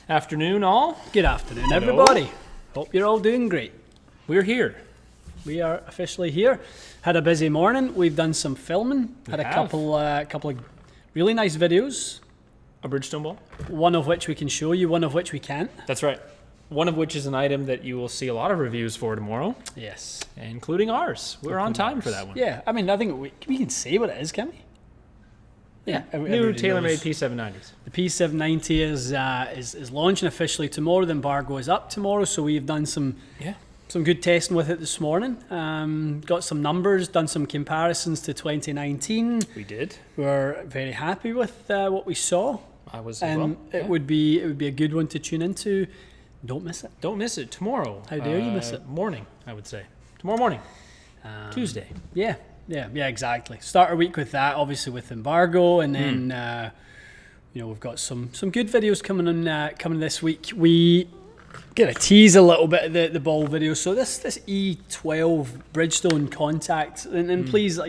Afternoon, all. Good afternoon, Hello. everybody. Hope you're all doing great. We're here. We are officially here. Had a busy morning. We've done some filming. Had a couple of really nice videos. A Bridgestone ball. One of which we can show you. One of which we can't. That's right. One of which is an item that you will see a lot of reviews for tomorrow, Yes. including ours. We're on time for that one. Yeah. I mean, I think we can say what it is, can we? Yeah. New Everybody tailor-made knows. P790s. The P790 is launching officially tomorrow. The embargo is up tomorrow, so we've done some good testing with it this morning. Got some numbers, done some comparisons to 2019. We did. We're very happy with what we saw. I was as And well. it would be a good one to tune into. Don't miss it. Don't miss it tomorrow. How dare you miss it? Morning, I would say. Tomorrow morning. Tuesday. Yeah, exactly. Start our week with that, obviously with embargo, and then we've got some good videos coming this week. We get a tease a little bit of the ball video. So this E12 Bridgestone Contact, and please,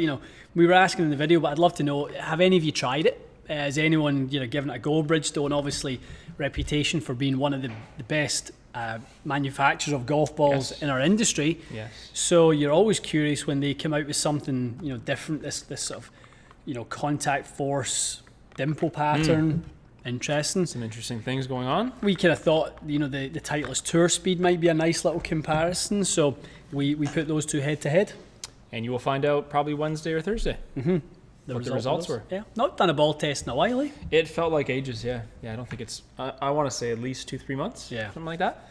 we were asking in the video, but I'd love to know, have any of you tried it? Has anyone given it a go? Bridgestone, obviously, reputation for being one of the best manufacturers of golf balls in our industry. Yes. So you're always curious when they come out with something different. This sort of contact force dimple pattern. Interesting. Some interesting things going on. We kind of thought the Titleist Tour Speed might be a nice little comparison. So we put those two head to head. And you will find out probably Wednesday or Thursday. What the results were. Yeah, not done a ball test in a while, eh? It felt like ages, yeah. Yeah, I don't think it's, I want to say at least 2-3 months. Yeah. Something like that.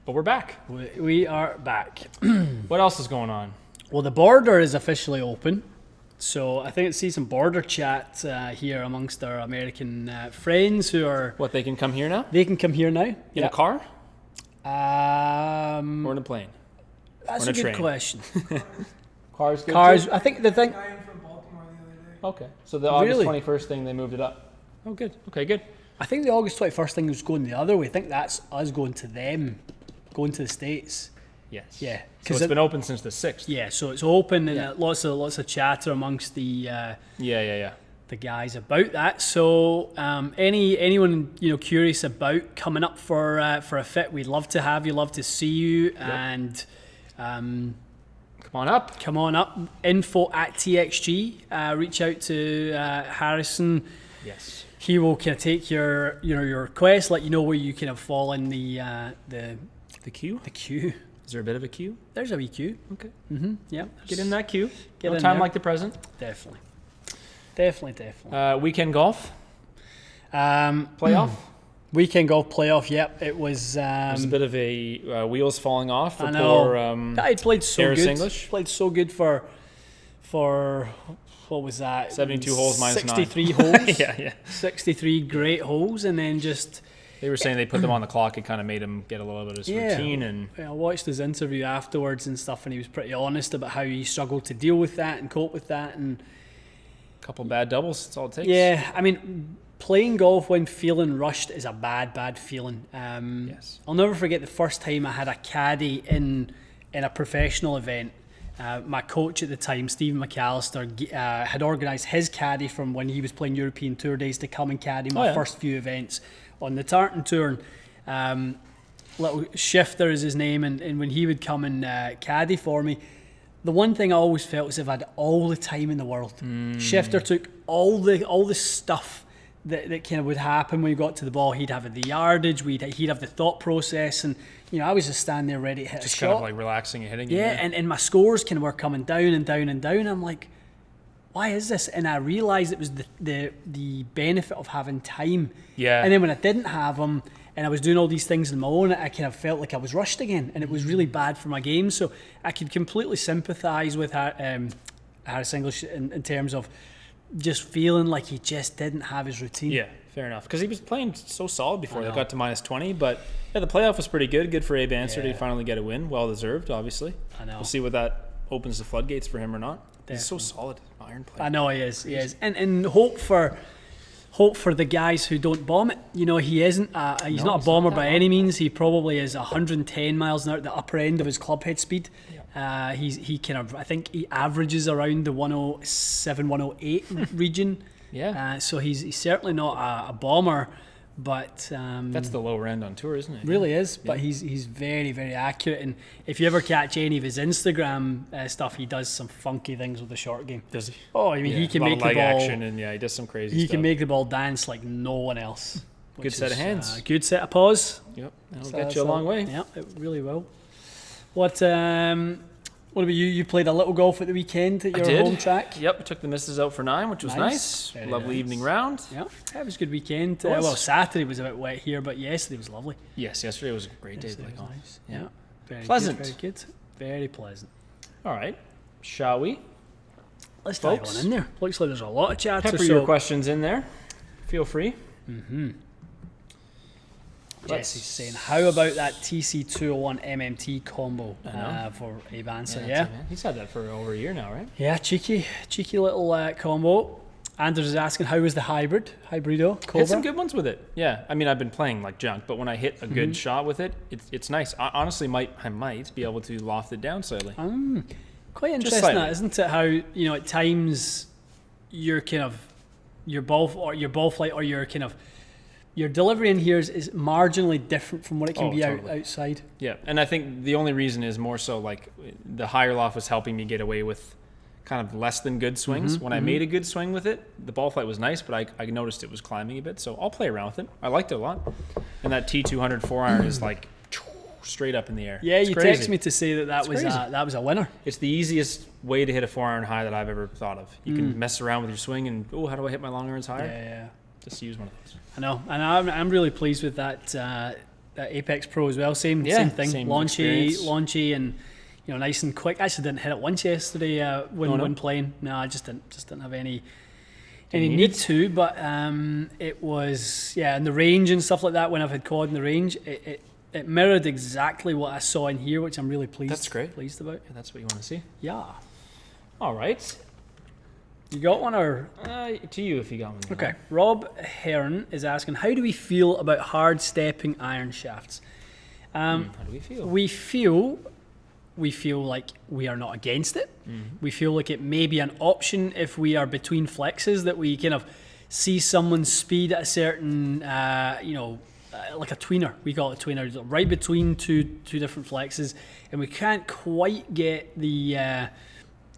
But we're back. We are back. What else is going on? Well, the border is officially open. So I think I see some border chat here amongst our American friends who are... What, they can come here now? They can come here now. In a car? Or Or in a plane? That's or a in a good train? question. Cars good Cars, too? I think the thing... Okay. So the August Really? 21st thing, they moved it up. Oh, good. Okay, good. I think the August 21st thing was going the other way. I think that's us going to them, going to the States. Yes. Yeah. So it's been open since the 6th. Yeah, so it's open and lots of chatter amongst the the guys about that. So anyone curious about coming up for a fit, we'd love to have you, love to see you, and Come on up. info@TXG. Reach out to Harrison. Yes. He will kind of take your request, let you know where you kind of fall in the queue? The queue. Is there a bit of a queue? There's a wee queue. Okay. Yeah. Get in that queue. Get No in time there. like the present. Definitely. Weekend golf Um, playoff. Weekend golf playoff. Yep, it was. There's a bit of a wheels falling off for I know. poor I played so Harris good. English. Played so good for what was that? 72 holes minus 63 9. holes. yeah. 63 great holes, and then just. They were saying they put them on the clock. It kind of made him get a little bit of his routine. And I watched his interview afterwards and stuff, and he was pretty honest about how he struggled to deal with that and cope with that. And a couple bad doubles. That's all it takes. yeah, I mean, playing golf when feeling rushed is a bad feeling. Yes. I'll never forget the first time I had a caddy in a professional event. My coach at the time, Stephen McAllister, had organised his caddy from when he was playing European Tour days to come and caddy my first few events on the Tartan Tour. And, little Shifter is his name, and when he would come and caddy for me, the one thing I always felt was if I had all the time in the world. Shifter took all the stuff that kind of would happen when you got to the ball. He'd have the yardage, he'd have the thought process, and I was just standing there ready to hit Just a kind shot. of like relaxing and hitting. Yeah, and my scores kind of were coming down and down and down. I'm like, why is this? And I realised it was the benefit of having time. Yeah. And then when I didn't have them and I was doing all these things on my own, I kind of felt like I was rushed again, and it was really bad for my game. So I could completely sympathise with Harris English in terms of just feeling like he just didn't have his routine. Yeah, fair enough. Because he was playing so solid before. They got to minus 20, but yeah, the playoff was pretty good. Good for Abe Answer to finally get a win. Well deserved, obviously. I know. We'll see whether that opens the floodgates for him or not. Definitely. He's so solid, iron player. I know he is. And hope for the guys who don't bomb it. He isn't. He's not a bomber by any means. He probably is 110 miles an hour at the upper end of his club head speed. Yeah. He kind of, I think he averages around the 107, 108 region. Yeah. So he's certainly not a bomber, but That's the lower end on tour, isn't it? really is. But he's very, very accurate. And if you ever catch any of his Instagram stuff, he does some funky things with the short game. Does he? Oh, I mean, he can a lot make of the leg ball. action, and he does some crazy He stuff. can make the ball dance like no one else. Good set of hands. Good set of paws. Yep, that'll get you a long way. Yeah, it really will. What about you? You played a little golf at the weekend at I your did. home track. Yep, I took the missus out for 9, which was nice. Very Lovely nice. evening round. Yeah, it was a good weekend. It was. Well, Saturday was a bit wet here, but yesterday was lovely. Yes, yesterday was a great day to Yesterday play was golf. nice. Yeah. Yeah, very Pleasant. Good, very good. Very pleasant. All right, shall we? Let's dive Folks, on in there. Looks like there's a lot of chat. Pepper your questions in there. Feel free. Jesse's saying, how about that TC201 MMT combo for Abe Answer? Yeah. He's had that for over a year now, right? Yeah, cheeky little combo. Anders is asking, how was the hybrido Cobra? Hit some good ones with it. Yeah, I mean, I've been playing like junk, but when I hit a good shot with it, it's nice. I honestly I might be able to loft it down slightly. Quite interesting, slightly. that, isn't it? How, at times your ball flight or your delivery in here is marginally different from what it can be totally. outside. Yeah, and I think the only reason is more so like the higher loft was helping me get away with kind of less than good swings. When I made a good swing with it, the ball flight was nice, but I noticed it was climbing a bit, so I'll play around with it. I liked it a lot. And that T200 4-iron is like straight up in the air. Yeah, it's you crazy. text me to say that was a winner. It's the easiest way to hit a 4-iron high that I've ever thought of. You can mess around with your swing and, how do I hit my long irons higher? Yeah. Just use one of those. I know, and I'm really pleased with that Apex Pro as well. Same thing, same launchy, and nice and quick. I actually didn't hit it once yesterday when playing. No, I just didn't have any need to. But it was in the range and stuff like that. When I've had quad in the range, it mirrored exactly what I saw in here, which I'm really pleased. That's great. Pleased about. Yeah, that's what you want to see. Yeah. All right. You got one or? To you if you got one. Okay. Rob Hearn is asking, how do we feel about hard stepping iron shafts? How do we feel? We feel like we are not against it. We feel like it may be an option if we are between flexes, that we kind of see someone's speed at a certain, like a tweener. We call it a tweener, right between two different flexes, and we can't quite get the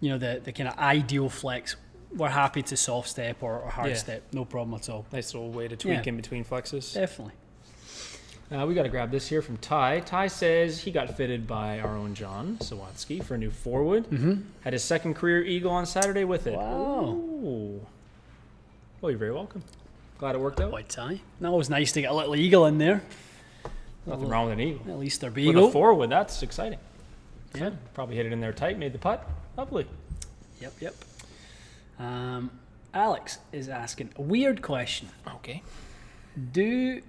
kind of ideal flex. We're happy to soft step or hard step, no problem at all. Nice little way to tweak in between flexes. Definitely. We got to grab this here from Ty. Ty says he got fitted by our own John Sawatsky for a new forward. Had his second career eagle on Saturday with it. Wow. Ooh. Well, you're very welcome. Glad it worked out. Boy, Ty. That was nice to get a little eagle in there. Nothing wrong with an eagle. At least they're With beagle. a forward, that's exciting. Yeah. Probably hit it in there tight, made the putt. Lovely. Yep. Alex is asking a weird question. Okay. Do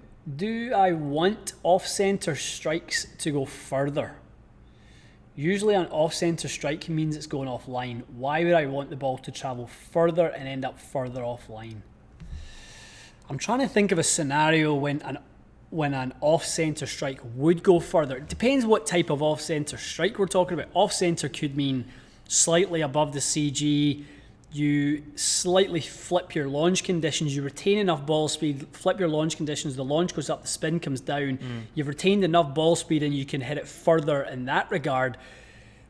I want off-center strikes to go further? Usually an off-center strike means it's going offline. Why would I want the ball to travel further and end up further offline? I'm trying to think of a scenario when an off-center strike would go further. It depends what type of off-center strike we're talking about. Off-center could mean slightly above the CG, you slightly flip your launch conditions, you retain enough ball speed, flip your launch conditions, the launch goes up, the spin comes down, you've retained enough ball speed and you can hit it further in that regard.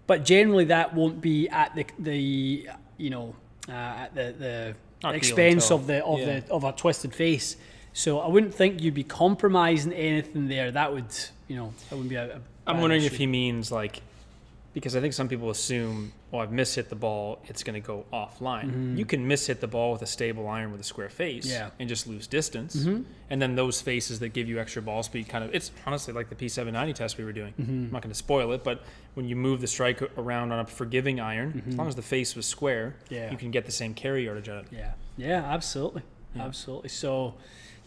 But generally that won't be at the expense of a twisted face. So I wouldn't think you'd be compromising anything there. That wouldn't be a I'm wondering if he means like, because I think some people assume, I've mishit the ball, it's going to go offline. You can mishit the ball with a stable iron with a square face and just lose distance. And then those faces that give you extra ball speed it's honestly like the P790 test we were doing. I'm not going to spoil it, but when you move the strike around on a forgiving iron, as long as the face was square, you can get the same carry yardage out of it. Yeah, absolutely. Absolutely. So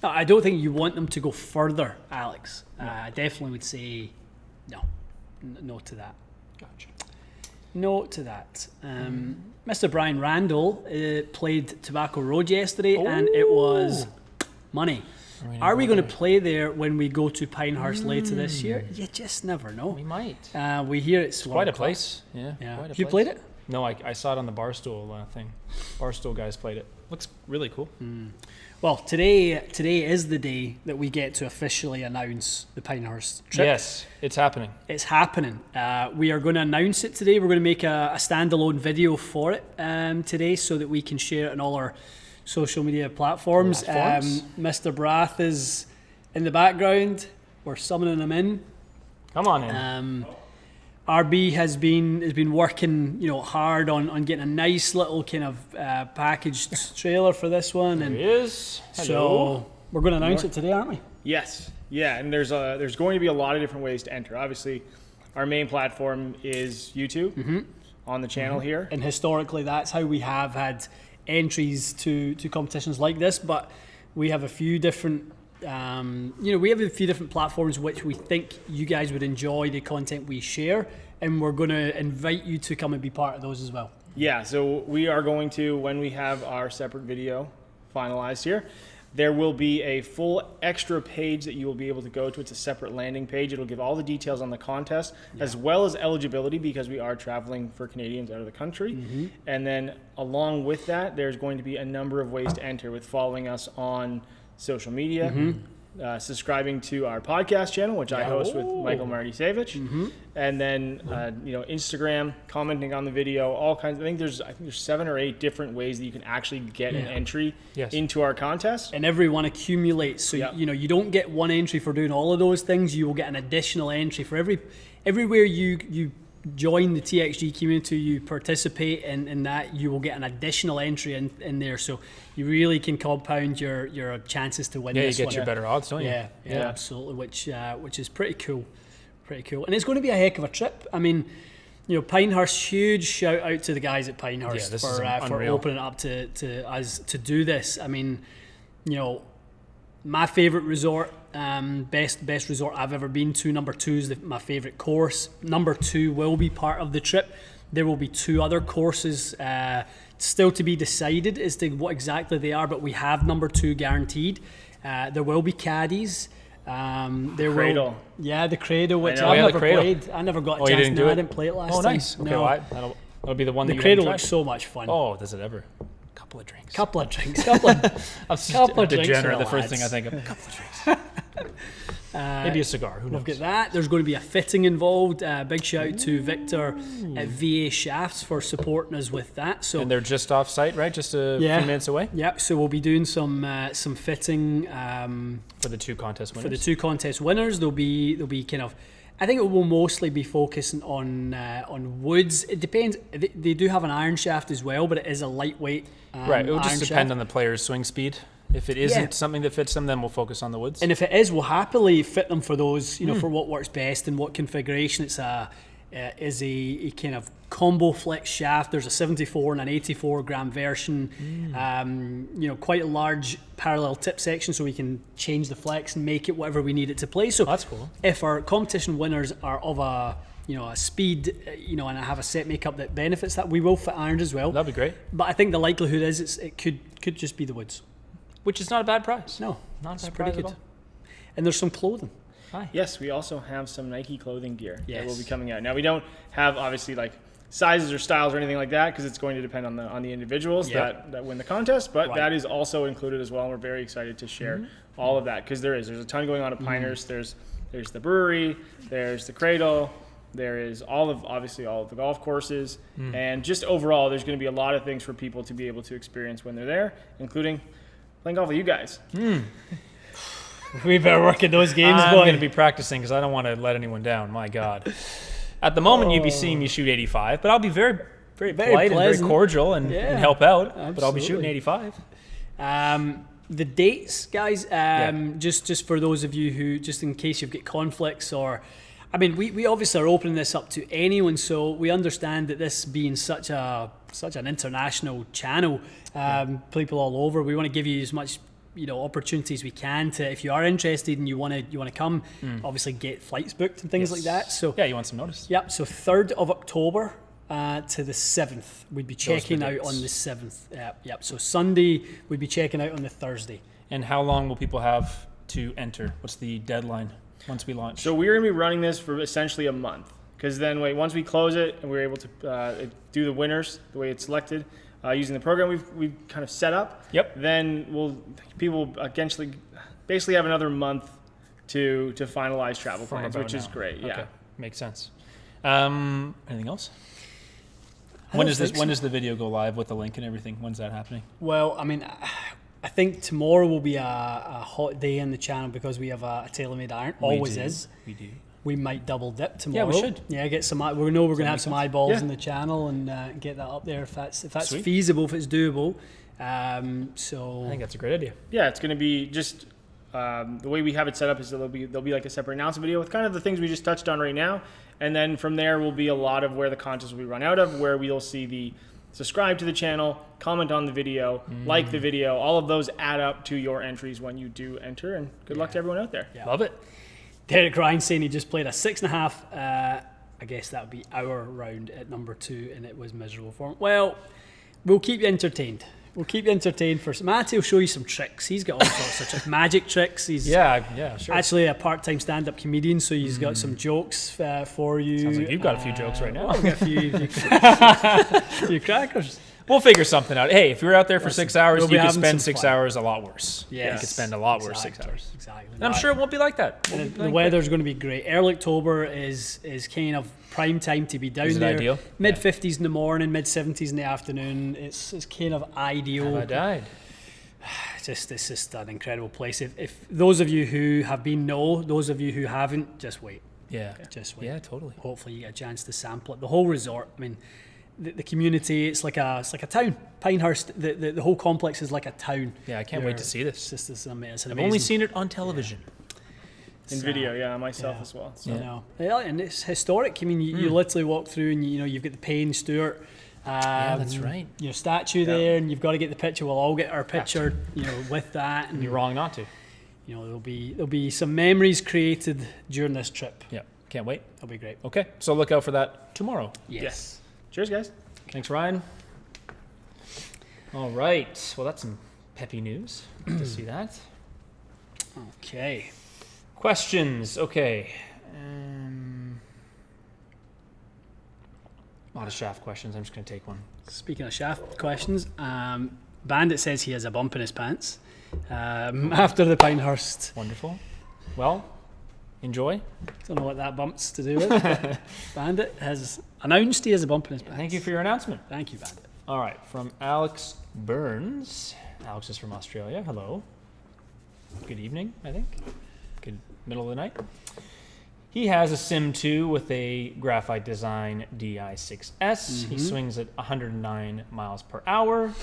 no, I don't think you want them to go further, Alex. I definitely would say no to that. Gotcha. No to that. Mr. Brian Randall played Tobacco Road yesterday, and it was money. Are we going to play there when we go to Pinehurst later this year? You just never know. We might. We hear it's quite a place. Yeah. Quite a played it? No, I saw it on the Barstool thing. Barstool guys played it. Looks really cool. Well, today is the day that we get to officially announce the Pinehurst trip. Yes, it's happening. It's happening. We are going to announce it today. We're going to make a standalone video for it today so that we can share it on all our social media platforms. Mr. Brath is in the background. We're summoning him in. Come on in. RB has been working, hard on getting a nice little kind of packaged trailer for this one. There he is. Hello. So we're going to announce it today, aren't we? Yes. Yeah, and there's going to be a lot of different ways to enter. Obviously, our main platform is YouTube on the channel here. And historically, that's how we have had entries to competitions like this. But we have a few different platforms which we think you guys would enjoy the content we share, and we're going to invite you to come and be part of those as well. Yeah, so we are going to, when we have our separate video finalized here, there will be a full extra page that you will be able to go to. It's a separate landing page. It'll give all the details on the contest as well as eligibility, because we are traveling for Canadians out of the country. And then along with that, there's going to be a number of ways to enter with following us on social media, subscribing to our podcast channel, which I host with Michael Marty Savage, and then Instagram, commenting on the video, all kinds. I think there's 7 or 8 different ways that you can actually get an entry into our contest, and everyone accumulates. So you don't get one entry for doing all of those things. You will get an additional entry for everywhere you join the TXG community, you participate in that, you will get an additional entry in there, so you really can compound your chances to win. You get your better odds, don't you? Yeah, absolutely, which is pretty cool, and it's going to be a heck of a trip. I mean, Pinehurst, huge shout out to the guys at Pinehurst for opening it up to us to do this. I mean, my favorite resort, best resort I've ever been to. Number 2 is my favorite course. Number 2 will be part of the trip. There will be 2 other courses still to be decided as to what exactly they are, but we have number 2 guaranteed. There will be caddies. The Cradle. The Cradle, which I've never played. I never got a chance. I didn't play it last time. Oh, nice. Okay, no. Well, that'll be the one. The Cradle looks so much fun. Oh, does it ever? Couple of drinks. Couple of drinks. Degenerate. The first thing I think of. A couple of drinks. Maybe a cigar. Who knows? Look at that. There's going to be a fitting involved. Big shout out to Victor at VA Shafts for supporting us with that. So, and they're just off site, right? Just a few minutes away. Yep. So we'll be doing some fitting for the 2 contest winners. For the 2 contest winners, they'll be kind of. I think it will mostly be focusing on woods. It depends. They do have an iron shaft as well, but it is a lightweight. Right. It will just depend on the player's swing speed. If it isn't something that fits them, then we'll focus on the woods. And if it is, we'll happily fit them for those, for what works best and what configuration. It's is a kind of combo flex shaft. There's a 74 and an 84 gram version. Quite a large parallel tip section, so we can change the flex and make it whatever we need it to play. So that's cool. If our competition winners are of a speed, and I have a set makeup that benefits that, we will fit irons as well. That'd be great. But I think the likelihood is it could just be the woods. Which is not a bad price. No, not a bad pretty price good. at all. And there's some clothing. Hi. Yes, we also have some Nike clothing gear that will be coming out. Now, we don't have obviously like sizes or styles or anything like that, because it's going to depend on the individuals that win the contest, but that is also included as well, and we're very excited to share all of that, because there's a ton going on at Pinehurst. There's the brewery, there's the Cradle, there is obviously all of the golf courses, and just overall there's going to be a lot of things for people to be able to experience when they're there, including playing golf with you guys. We better work at those games, I'm going to be practicing because I don't want to let anyone down. My God. At the moment, you'd be seeing me shoot 85, but I'll be very, very polite and very cordial and help out. Absolutely. But I'll be shooting 85. The dates, guys, just for those of you who, just in case you've got conflicts or... I mean, we obviously are opening this up to anyone, so we understand that this being such an international channel, people all over, we want to give you as much opportunities we can to, if you are interested and you want to come, obviously get flights booked and things like that. So you want some notice. Yep. So 3rd of October to the 7th, we'd be checking out on the 7th. Yep. So Sunday, we'd be checking out on the Thursday. And how long will people have to enter? What's the deadline once we launch? So we're going to be running this for essentially a month, because then once we close it and we're able to do the winners the way it's selected, using the program we've kind of set up, then people will eventually basically have another month to finalize travel plans, which is great. Yeah, okay. Makes sense. Anything else? When does the video go live with the link and everything? When's that happening? Well, I mean, I think tomorrow will be a hot day in the channel because we have a TaylorMade iron. Always is. We do. We might double dip tomorrow. Yeah, we should. Yeah, get some. We're going to have some eyeballs in the channel and get that up there if that's Sweet. feasible, if it's doable. So I think that's a great idea. Yeah, it's going to be just the way we have it set up is that there'll be like a separate announcement video with kind of the things we just touched on right now, and then from there will be a lot of where the content will be run out of, where we'll see the subscribe to the channel, comment on the video, like the video. All of those add up to your entries when you do enter, and good luck to everyone out there. Yeah. Love it. Derek Ryan saying he just played a 6.5. I guess that would be our round at number 2, and it was miserable for him. Well, we'll keep you entertained. We'll keep you entertained for some. Matty will show you some tricks. He's got all sorts of tricks, magic tricks. He's Sure. actually a part-time stand-up comedian, so he's got some jokes for you. Sounds like you've got a few jokes right now. I've got a few crackers. We'll figure something out. Hey, if you're out there for 6 hours, we'll you be could having spend some 6 fun. hours a lot worse. Yes. You could spend a lot worse 6 hours. Exactly. And I'm sure it won't be like that. The weather's going to be great. Early October is kind of prime time to be down Is it there. ideal? Mid 50s in the morning, mid 70s in the afternoon. It's kind of ideal. Have I died? It's just an incredible place. If those of you who have been know, those of you who haven't, just wait. Yeah. Just wait. Yeah, totally. Hopefully you get a chance to sample it. The whole resort, I mean, the community, it's like a town. Pinehurst, the whole complex is like a town. Yeah, I can't wait to see this. It's amazing. I've only seen it on television. In video, myself as well. So. And it's historic. I mean, you literally walk through and you've got the Payne Stewart. Yeah, that's right. Statue there, and you've got to get the picture. We'll all get our picture, with that. And You're wrong not to. there'll be some memories created during this trip. Yeah, can't wait. It'll be great. Okay, so look out for that tomorrow. Yes. Cheers, guys. Thanks, Ryan. All right. Well, that's some peppy news. Good to see that. Okay. Questions. Okay. A lot of shaft questions. I'm just going to take one. Speaking of shaft questions, Bandit says he has a bump in his pants after the Pinehurst. Wonderful. Well, enjoy. Don't know what that bump's to do with, but Bandit has announced he has a bump in his pants. Thank you for your announcement. Thank you, Bandit. All right. From Alex Burns. Alex is from Australia. Hello. Good evening, I think. Good middle of the night. He has a Sim 2 with a Graphite Design DI6S. He swings at 109 miles per hour. A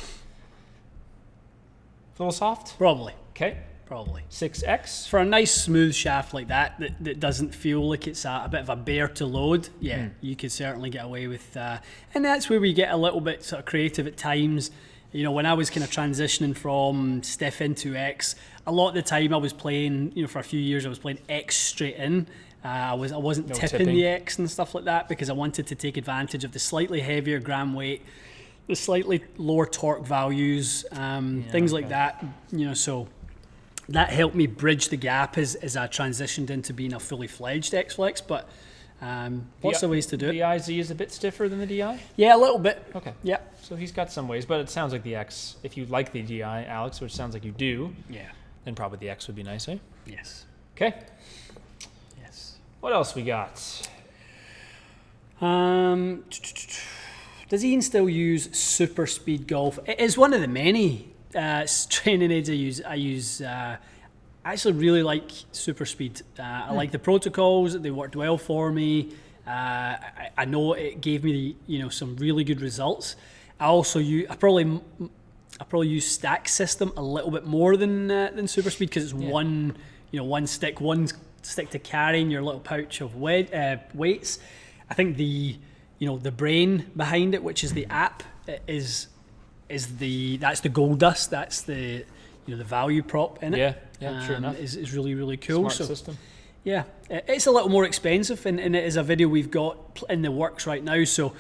little soft? Probably. Okay. Probably. 6X. For a nice smooth shaft like that doesn't feel like it's a bit of a bear to load, you could certainly get away with that. And that's where we get a little bit sort of creative at times. When I was kind of transitioning from stiff into X, a lot of the time I was playing, for a few years I was playing X straight in. I wasn't tipping the X and stuff like that because I wanted to take advantage of the slightly heavier gram weight, the slightly lower torque values, things like that. So that helped me bridge the gap as I transitioned into being a fully fledged X-Flex. But lots of ways to do it. The IZ is a bit stiffer than the DI? Yeah, a little bit. Okay. Yeah. So he's got some ways, but it sounds like the X, if you like the DI, Alex, which sounds like you do, then probably the X would be nice, eh? Yes. Okay. Yes. What else we got? Does Ian still use Super Speed Golf? It is one of the many training aids I use. I actually really like Super Speed. I like the protocols; they worked well for me. I know it gave me some really good results. I also I probably use Stack System a little bit more than Super Speed because it's one stick to carry in your little pouch of weights. I think the brain behind it, which is the app, that's the gold dust. That's the the value prop in it. Yeah, sure enough. Is really, really cool. Smart system. Yeah, it's a little more expensive, and it is a video we've got in the works right now. So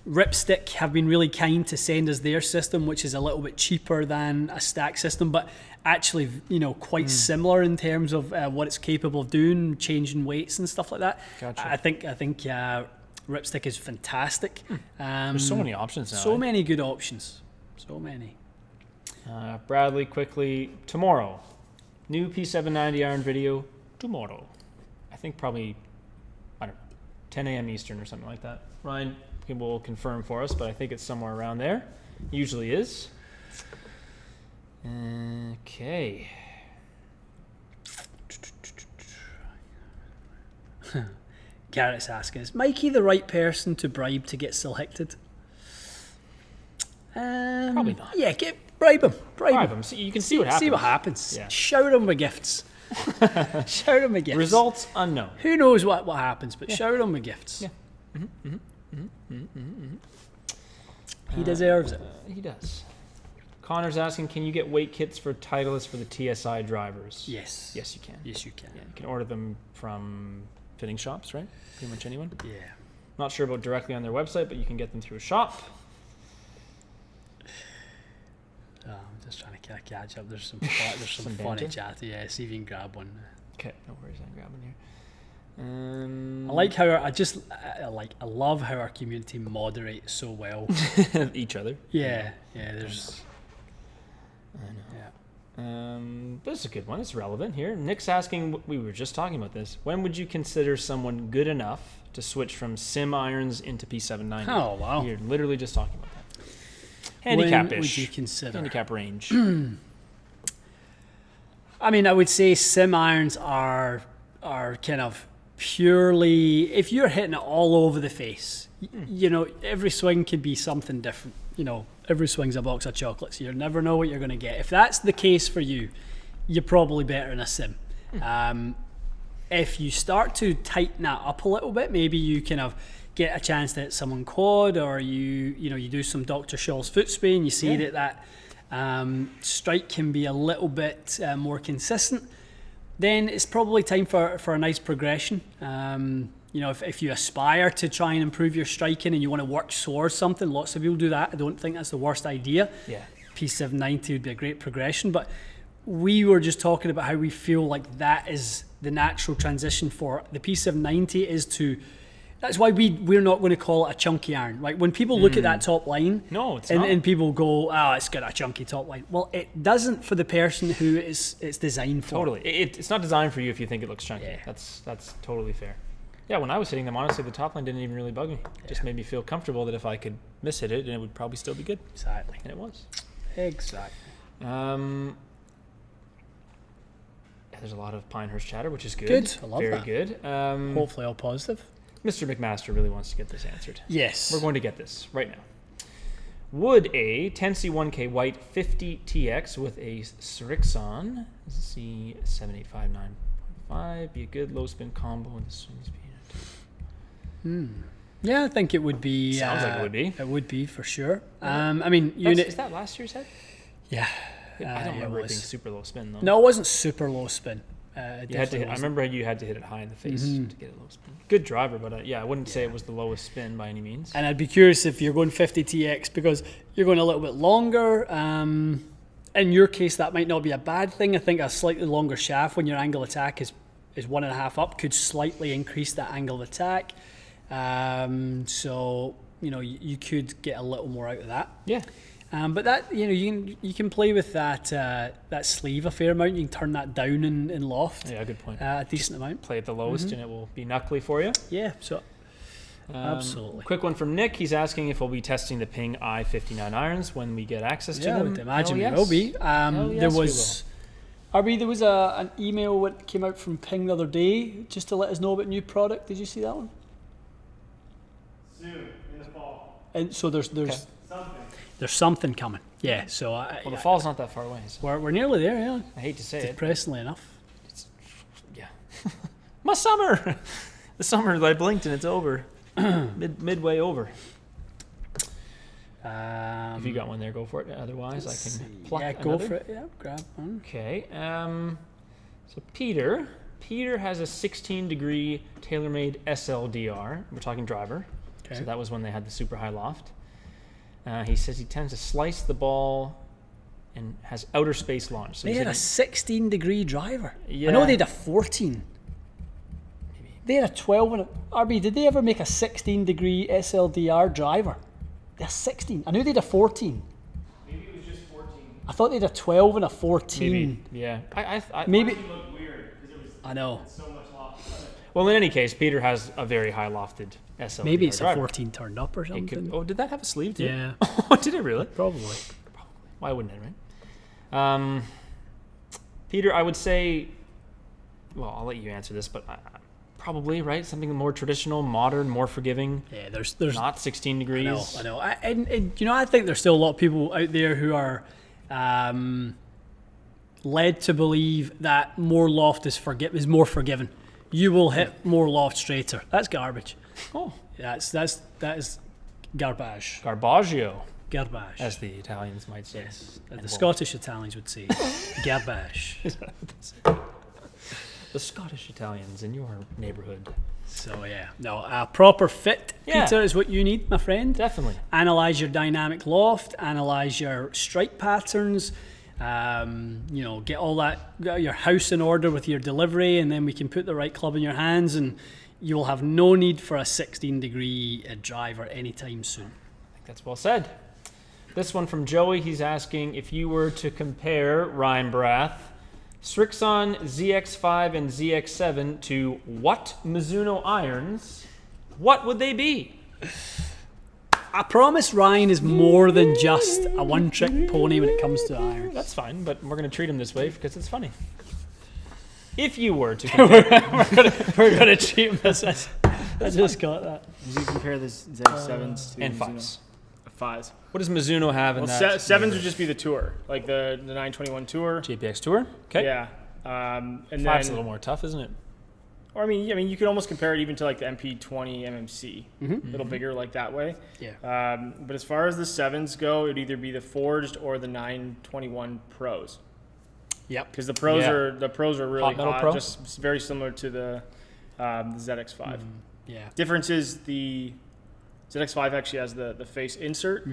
Ripstick have been really kind to send us their system, which is a little bit cheaper than a Stack system, but actually, quite similar in terms of what it's capable of doing, changing weights and stuff like that. Gotcha. I think Ripstick is fantastic. There's so many options now. So many good options. So many. Bradley, quickly, tomorrow. New P790 iron video tomorrow. I think probably, I don't know, 10 a.m. Eastern or something like that. Ryan will confirm for us, but I think it's somewhere around there. Usually is. Okay. Garrett's asking, is Mikey the right person to bribe to get selected? Probably not. Yeah, bribe him. Bribe him. So you can see what happens. See what happens. Yeah. Shout him with gifts. Shout him with gifts. Results unknown. Who knows what happens, but shout him with gifts. Yeah. He deserves it. He does. Connor's asking, can you get weight kits for Titleist for the TSI drivers? Yes. Yes, you can. Yes, you can. Yeah, you can order them from fitting shops, right? Pretty much anyone. Yeah. Not sure about directly on their website, but you can get them through a shop. I'm just trying to catch up. There's some funny banter? chat. Yeah, see if you can grab one. Okay, no worries. I'm grabbing here. I like how I love how our community moderates so well. Each other. Yeah. There's. I know. Yeah. But it's a good one. It's relevant here. Nick's asking, we were just talking about this. When would you consider someone good enough to switch from sim irons into P790? Oh, wow. We are literally just talking about that. Handicap-ish. When would you consider? Handicap range. I mean, I would say sim irons are kind of purely, if you're hitting it all over the face, you know, every swing could be something different. You know, every swing's a box of chocolates. You never know what you're going to get. If that's the case for you, you're probably better in a sim. If you start to tighten that up a little bit, maybe you kind of get a chance to hit someone quad, or you do some Dr. Scholl's foot spin, and you see that strike can be a little bit more consistent, then it's probably time for a nice progression. If you aspire to try and improve your striking and you want to work towards something, lots of people do that. I don't think that's the worst idea. Yeah. P790 would be a great progression, but we were just talking about how we feel like that is the natural transition for the P790 is to. That's why we're not going to call it a chunky iron. Like when people look at that top line, no, it's not. And people go, it's got a chunky top line. Well, it doesn't for the person who it's designed for. Totally. It's not designed for you if you think it looks chunky. Yeah. That's totally fair. Yeah, when I was hitting them, honestly, the top line didn't even really bug me. It just made me feel comfortable that if I could miss-hit it, and it would probably still be good. Exactly. And it was. Exactly. There's a lot of Pinehurst chatter, which is good. Good. I love Very that. good. Hopefully all positive. Mr. McMaster really wants to get this answered. Yes. We're going to get this right now. Would a 10C1K white 50 TX with a Srixon C78595 be a good low spin combo in the swing speed? Yeah, I think it would be. Sounds like it would be. It would be for sure. Is that last year's head? Yeah. I don't remember it being super low spin though. No, it wasn't super low spin. I remember you had to hit it high in the face to get it low spin. Good driver, but I wouldn't say it was the lowest spin by any means. And I'd be curious if you're going 50 TX because you're going a little bit longer. In your case, that might not be a bad thing. I think a slightly longer shaft when your angle of attack is 1.5 up could slightly increase that angle of attack. So you could get a little more out of that. Yeah. But that you can play with that sleeve a fair amount. You can turn that down in loft. Yeah, good point. A decent amount. Play at the lowest and it will be knuckly for you. Yeah, so absolutely. Quick one from Nick. He's asking if we'll be testing the Ping I-59 irons when we get access to them. I would imagine we will be. There was an email that came out from Ping the other day just to let us know about new product. Did you see that one? Soon in the fall. And so there's something. There's something coming. Yeah. So the fall's not that far away. So. We're nearly there. Yeah. I hate to say it. Depressingly enough. My summer. The summer I blinked and it's over. Midway over. If you got one there, go for it. Otherwise, I can pluck another. Go for it. Yeah, grab one. Okay. So Peter has a 16-degree TaylorMade SLDR. We're talking driver. Okay. So that was when they had the super high loft. He says he tends to slice the ball and has outer space launch. So they had a 16-degree driver. Yeah. I know they had a 14. Maybe. They had a 12 and a... RB, did they ever make a 16-degree SLDR driver? They're 16. I knew they had a 14. We I thought they had a 12 and a 14. Maybe, yeah. Maybe. It looked weird because it was I know. so much loft. Well, in any case, Peter has a very high lofted SLT. Maybe it's a driver. 14 turned up or something. It could, oh, did that have a sleeve too? Yeah. Oh, did it really? Probably. Why wouldn't it, right? Peter, I would say, well, I'll let you answer this, but probably, right? Something more traditional, modern, more forgiving. Yeah, there's Not 16 degrees. I know. And you know, I think there's still a lot of people out there who are led to believe that more loft is more forgiving. You will hit more loft straighter. That's garbage. Oh, That is garbage. Garbaggio, Garbage. as the Italians might say. Yes. And The well, Scottish Italians would say garbage. the Scottish Italians in your neighborhood. So yeah, no, a proper fit, Yeah. Peter, is what you need, my friend. Definitely. Analyze your dynamic loft, analyze your strike patterns, get all that, get your house in order with your delivery, and then we can put the right club in your hands, and you will have no need for a 16-degree driver anytime soon. I think that's well said. This one from Joey, he's asking if you were to compare Ryan Brath, Strixon ZX5 and ZX7 to what Mizuno irons, what would they be? I promise Ryan is more than just a one-trick pony when it comes to irons. That's fine, but we're going to treat him this way because it's funny. If you were to compare We're going to treat him as I just got that. Did you compare the ZX7s to and Mizuno? fives. Fives. What does Mizuno have in Well, that? sevens would just be the tour, like the 921 tour. JPX Tour? Okay. Yeah. And Five's a then, little more tough, isn't it? or I mean, you could almost compare it even to like the MP20 MMC, a little bigger like that way. Yeah. But as far as the sevens go, it would either be the forged or the 921 Pros. Yep. Because the pros Yeah. are really Hot Metal hot, Pro? just very similar to the ZX5. Yeah. Difference is the ZX5 actually has the face insert,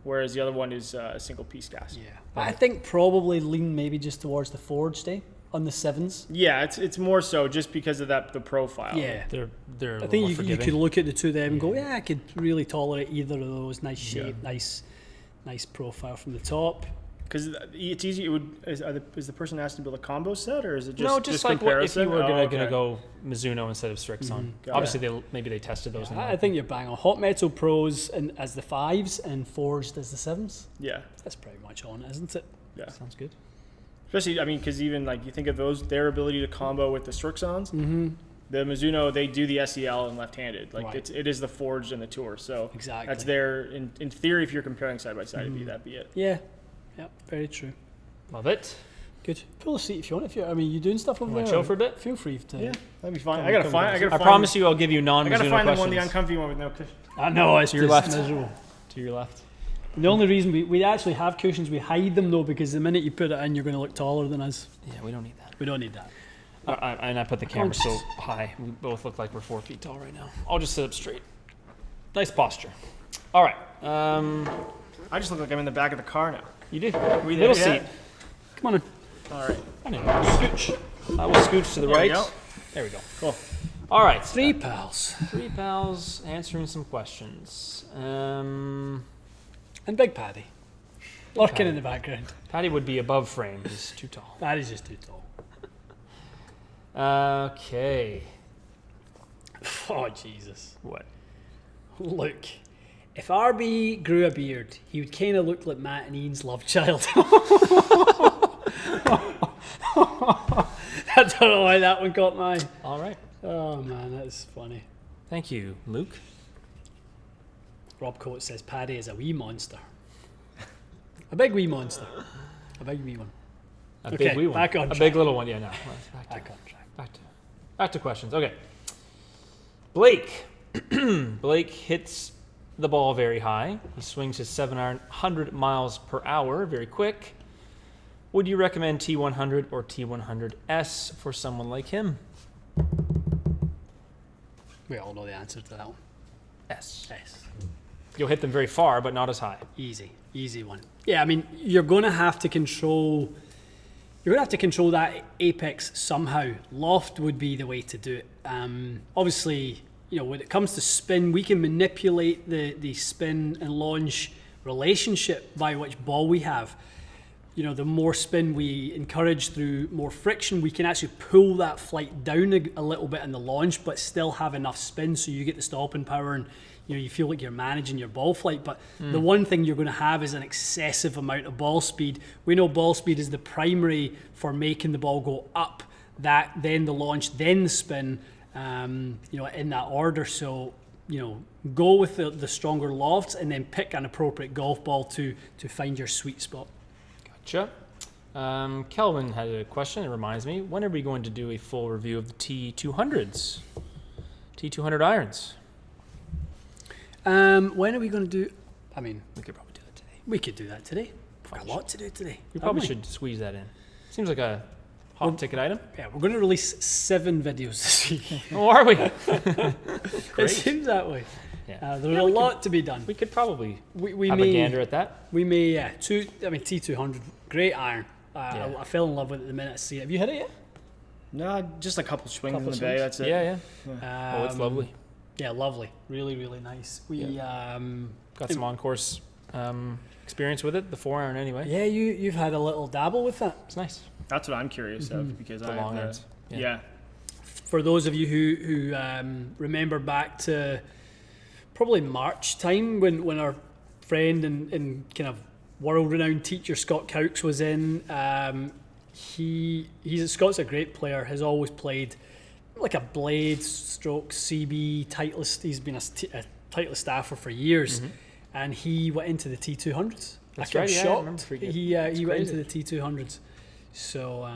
whereas the other one is a single piece gas. Yeah. I think probably lean maybe just towards the forged on the sevens. Yeah, it's more so just because of the profile. Yeah. They're a I little think more you forgiving. could look at the two of them and go, yeah, I could really tolerate either of those. Nice shape, nice profile from the top. Because it's easy. Is the person asking to build a combo set, or is it just No, just like what, if comparison? you were gonna okay. go Mizuno instead of Strixon. Got Obviously, maybe they tested those. in I there. think you're bang on. Hot Metal Pros as the fives and forged as the sevens. Yeah, That's pretty much on it, isn't it? yeah. Sounds good. Especially, I mean, because even like you think of their ability to combo with the Strixons. The Mizuno, they do the SEL and left-handed. Like Right. it is the forged and the tour. So Exactly. that's there in theory. If you're comparing side by side, it'd be it. Yeah. Yep. Very true. Love it. Good. Pull a seat if you want. If you doing stuff over Wanna there, chill for a bit? Feel free to. Yeah, that'd be fine. Come- I gotta come find. down. I gotta I find, promise you, I'll give you I non-Mizuno gotta find the questions. one, the uncomfy one with no cushion. I know it's To your just left. miserable. To your left. The only reason we actually have cushions, we hide them though, because the minute you put it in, you're going to look taller than us. Yeah, we don't need that. We don't need that. And I put the camera so high. We both look like we're 4 feet tall right now. I'll just sit up straight. Nice posture. All right. I just look like I'm in the back of the car now. You do. We Little there seat. yet? Come on in. All right. I know. Scooch. I will scooch to the There we right. go. There we go. Cool. All right. Three pals. Three pals answering some questions. And Big Paddy. Lurking in the background. Patty would be above frame. He's too tall. That is just too tall. Okay. Oh, Jesus. What? Look. If RB grew a beard, he would kind of look like Matt and Ian's love child. I don't know why that one caught my eye. All right. Oh, man, that's funny. Thank you, Luke. Rob Coates says Paddy is a wee monster. A big wee monster. A big wee one. A Okay, big wee one. back on A track. big little one. Yeah, no. Back Back on track. to questions. Okay. Blake. Blake hits the ball very high. He swings his 700 miles per hour, very quick. Would you recommend T100 or T100S for someone like him? We all know the answer to that one. S. Yes. You'll hit them very far, but not as high. Easy one. Yeah, I mean, you're going to have to control that apex somehow. Loft would be the way to do it. Obviously, when it comes to spin, we can manipulate the spin and launch relationship by which ball we have. the more spin we encourage through more friction, we can actually pull that flight down a little bit in the launch, but still have enough spin so you get the stopping power and you feel like you're managing your ball flight. But the one thing you're going to have is an excessive amount of ball speed. We know ball speed is the primary for making the ball go up, then the launch, then the spin, in that order. So, go with the stronger lofts and then pick an appropriate golf ball to find your sweet spot. Gotcha. Kelvin had a question. It reminds me, when are we going to do a full review of the T200s? T200 irons. When are we going to do? I mean, We could probably do that today. we could do that today. We've got a lot to do today. We probably haven't should squeeze that in. Seems like a hot ticket item. Yeah, we're going to release 7 videos this week. Oh, are we? It Great. seems that way. Yeah. There's a lot to be done. We could probably We have may a gander at that. We may T200, great iron. Yeah. I fell in love with it the minute I see it. Have you hit it yet? No, just a couple swings Couple in the bay. swings. That's it. Yeah. Oh, it's lovely. Yeah, lovely. Really, really nice. Got some on-course experience with it, the 4-iron anyway. Yeah, you've had a little dabble with that. It's nice. That's what I'm curious of because The I long have irons. Yeah. For those of you who remember back to probably March time when our friend and kind of world-renowned teacher Scott Cowkes was in, Scott's a great player, has always played like a blade stroke CB Titleist. He's been a Titleist staffer for years, and he went into the T200s. That's I right, was yeah, I shocked. remember forgetting. He That's went crazy. into the T200s. So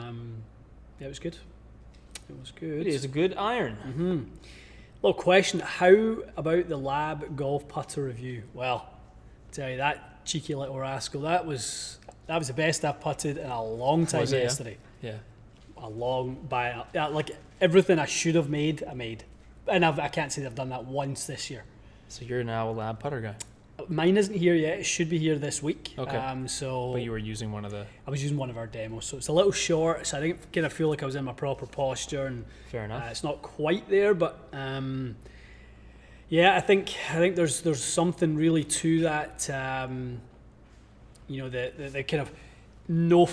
it was good. It was good. It is a good iron. Little question: how about the Lab golf putter review? Well, tell you that cheeky little rascal. That was the best I've putted in a long time Was it, yeah? yesterday. Yeah. Like everything I should have made, I made, and I can't say that I've done that once this year. So you're now a lab putter guy. Mine isn't here yet. It should be here this week. Okay. So But you were using one of the... I was using one of our demos, so it's a little short. So I didn't kind of feel like I was in my proper posture, and Fair enough. it's not quite there. But I think there's something really to that. The kind of no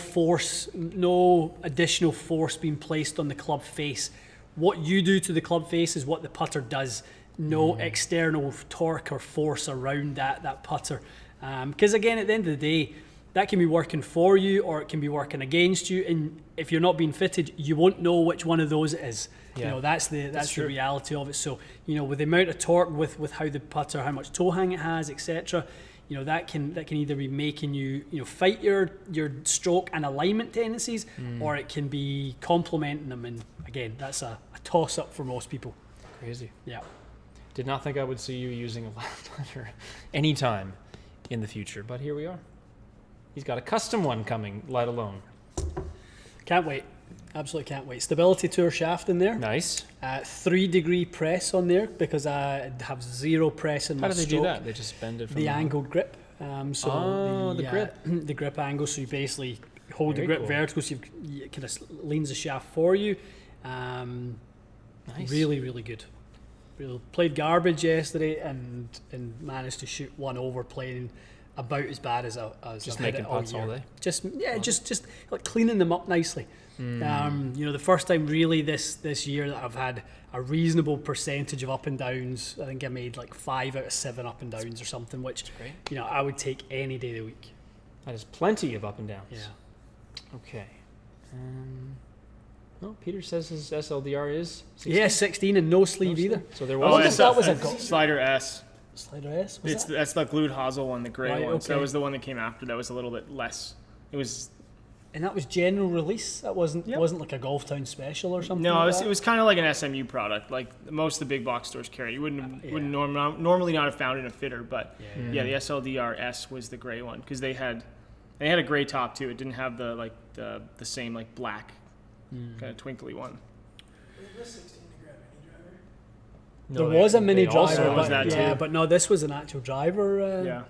additional force being placed on the club face. What you do to the club face is what the putter does. No external torque or force around that putter. Because again, at the end of the day, that can be working for you or it can be working against you. And if you're not being fitted, you won't know which one of those it is. Yeah. That's the true. reality of it. So, with the amount of torque, with how the putter, how much toe hang it has, etc. That can either be making you fight your stroke and alignment tendencies, or it can be complementing them. And again, that's a toss up for most people. Crazy. Yeah. Did not think I would see you using a lab putter anytime in the future, but here we are. He's got a custom one coming, let alone. Can't wait. Absolutely can't wait. Stability Tour shaft in there. Nice. 3-degree press on there because I have 0 press in my How do they stroke. do that? They just bend it from The angled grip. The grip. The grip angle. So you basically hold Very the grip cool. vertical, so it kind of leans the shaft for you. Nice. Really, really good. Played garbage yesterday and managed to shoot one over, playing about as bad as Just I've hit making it all putts year. all day? Just like cleaning them up nicely. The first time really this year that I've had a reasonable percentage of up and downs. I think I made like 5 out of 7 up and downs or something, which Great. I would take any day of the week. That is plenty of up and downs. Yeah. Okay. Well, Peter says his SLDR is 16. Yeah, 16 and no sleeve No either. sleeve. So there Oh, was that was a that's goal. Slider S. Slider S. Was that? That's the glued hosel one, the gray Right, one. So that okay. was the one that came after. That was a little bit less. It was And that was general release. That wasn't Yep. wasn't like a Golf Town special or something. no, like it was, that? it was kind of like an SMU product, like most of the big box stores carry. You wouldn't normally not have found in a fitter, but yeah, the SLDR S was the gray one because they had a gray top too. It didn't have the same like black kind of twinkly one. No, There was a mini they also- driver, was but, that yeah, too. but no, this was an actual driver. Yeah.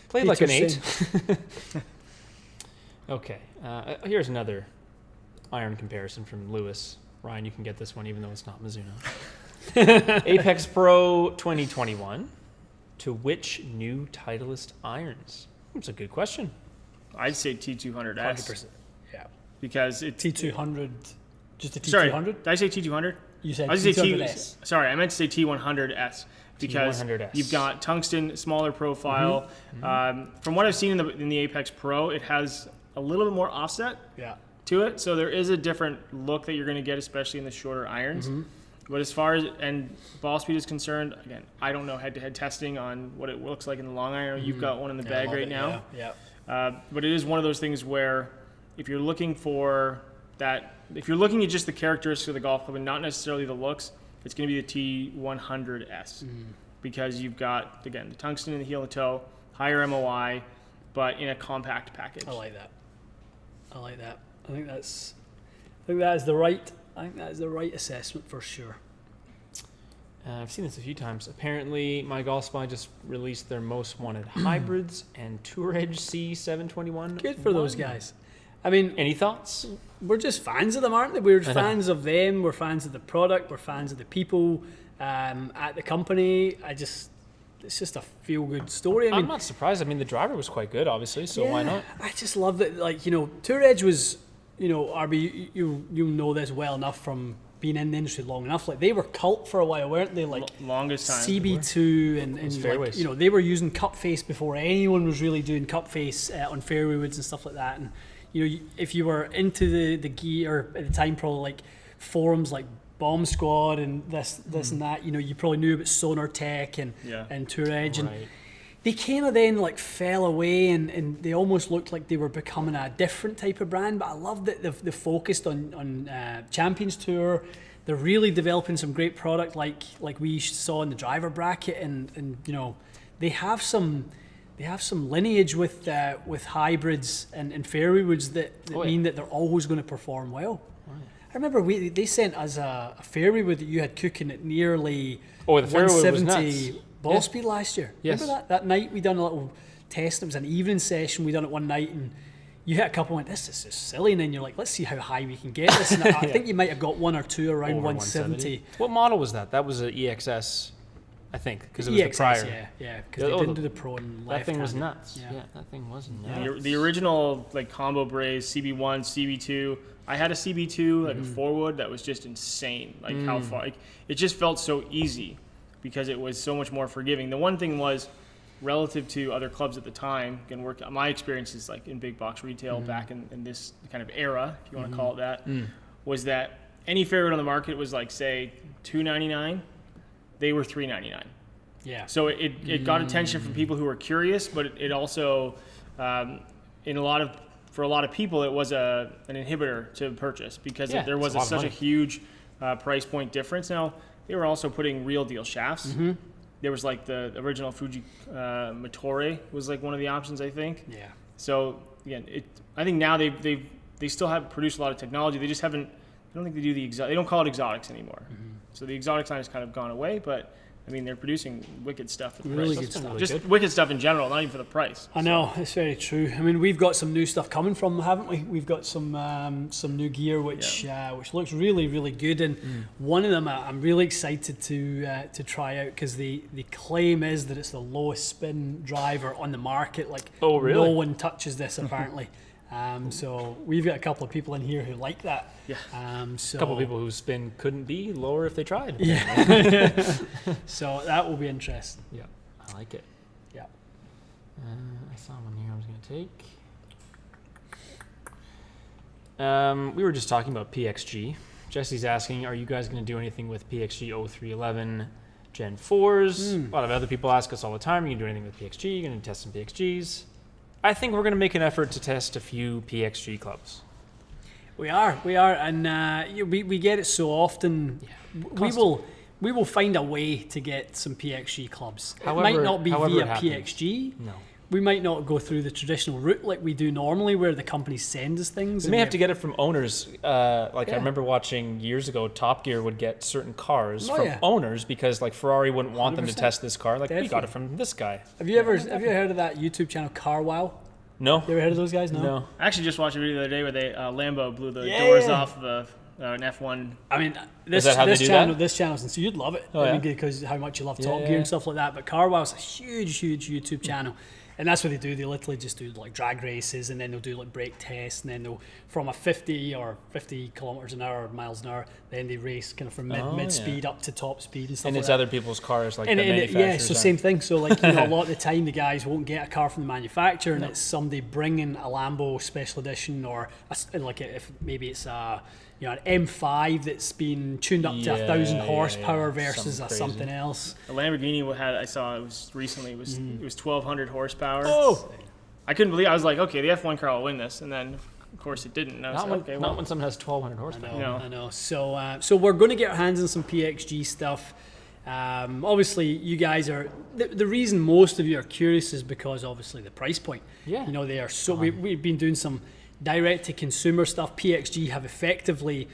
Played like an Peter's 8. Okay. Here's another iron comparison from Lewis. Ryan, you can get this one even though it's not Mizuno. Apex Pro 2021. To which new Titleist irons? That's a good question. I'd say T200S. 100%. Yeah. Because it's T200, just a T200? Sorry, did I say T200? You said I was gonna say T200S. Sorry, I meant to say T100S because T100S. you've got tungsten, smaller profile. From what I've seen in the Apex Pro, it has a little bit more offset to it, so there is a different look that you're going to get, especially in the shorter irons. But as far as ball speed is concerned, again, I don't know head-to-head testing on what it looks like in the long iron. You've got one in the bag right now. But it is one of those things where if you're looking for that, if you're looking at just the characteristics of the golf club and not necessarily the looks, it's going to be the T100S because you've got, again, the tungsten in the heel and the toe, higher MOI, but in a compact package. I like that. I think that is the right assessment for sure. I've seen this a few times. Apparently, My Golf Spy just released their most wanted hybrids and Tour Edge C721. Good for those guys. I mean, any thoughts? We're just fans of them, aren't they? We're fans of them. We're fans of the product. We're fans of the people at the company. It's just a feel-good story. I'm not surprised. I mean, the driver was quite good, obviously, so why not? I just love that. Like, Tour Edge was, RB, you know this well enough from being in the industry long enough. Like, they were cult for a while, weren't they? Like, longest time. CB2 and like, they were using cup face before anyone was really doing cup face on fairway woods and stuff like that. And if you were into the gear at the time, probably like forums like Bomb Squad and this and that, you probably knew about Sonar Tech and Tour Edge, and they kind of then like fell away and they almost looked like they were becoming a different type of brand. But I love that they've focused on Champions Tour. They're really developing some great product like we saw in the driver bracket, and they have some lineage with hybrids and fairway woods that mean that they're always going to perform well. I remember they sent us a fairway wood that you had cooking at nearly the fairway wood was 170 ball speed last year. Yes. Remember that night we done a little test? It was an evening session. We done it one night and you hit a couple and went, this is just silly. And then you're like, let's see how high we can get this. And I think you might have got one or two around Over 170. What model was that? That was an EXS, I think, because it was EXS, the prior. Yeah, because they didn't do the pro and that thing was left-handed. nuts. Yeah, that thing was nuts. The original like combo braze CB1, CB2. I had a CB2 like a 4-wood that was just insane. Like how far, like it just felt so easy because it was so much more forgiving. The one thing was relative to other clubs at the time, my experiences like in big box retail back in this kind of era, if you want to call it that, was that any fairway on the market was like say $299, they were $399. Yeah. So it got attention from people who were curious, but it also for a lot of people, it was an inhibitor to purchase because there was such a huge price point difference. Now, they were also putting real deal shafts. There was like the original Fuji Motore was like one of the options, I think. Yeah. So again, I think now they still have produced a lot of technology. They just haven't. I don't think they do they don't call it exotics anymore. So the exotic line has kind of gone away, but. I mean, they're producing wicked stuff for the Really price. good stuff. Just wicked stuff in general, not even for the price. I know, it's very true. I mean, we've got some new stuff coming from them, haven't we? We've got some new gear which looks really, really good, and one of them I'm really excited to try out because the claim is that it's the lowest spin driver on the market. Like, oh, really? No one touches this apparently. So we've got a couple of people in here who like that. Yeah. So a couple of people whose spin couldn't be lower if they tried. Yeah. So that will be interesting. Yeah, I like it. Yeah. I saw one here I was going to take. We were just talking about PXG. Jesse's asking, are you guys going to do anything with PXG 0311 Gen 4s? A lot of other people ask us all the time, are you going to do anything with PXG? Are you going to test some PXGs? I think we're going to make an effort to test a few PXG clubs. We are, and we get it so often. Yeah, we will find a way to get some PXG clubs. It might not be via PXG. No. We might not go through the traditional route like we do normally, where the company sends us things. We may have to get it from owners. I remember watching years ago, Top Gear would get certain cars from owners because like Ferrari wouldn't want them to test this car. Like, we got it from this guy. Have you ever heard of that YouTube channel Car Wow? No. You ever heard of those guys? No. I actually just watched a video the other day where they Lambo blew the doors off of an F1. I mean, this channel, and so you'd love it. Because how much you love Top Gear and stuff like that. But Car Wow is a huge YouTube channel. And that's what they do. They literally just do like drag races, and then they'll do like brake tests, and then they'll from a 50 kilometers an hour, or miles an hour, then they race kind of from mid speed up to top speed and stuff. And like it's that. other people's cars, like And the manufacturers. so same thing. So like a lot of the time, the guys won't get a car from the manufacturer, and it's somebody bringing a Lambo special edition, or if maybe it's an M5 that's been tuned up to 1,000 horsepower versus something else. A Lamborghini I saw it was recently. It was 1,200 horsepower. Oh, I couldn't believe. I was like, okay, the F1 car will win this, and then of course it didn't. And I was Not when someone has 1,200 horsepower. I know. So we're going to get our hands on some PXG stuff. Obviously, you guys are the reason most of you are curious is because obviously the price point. Yeah. They are so. We've been doing some direct to consumer stuff. PXG have effectively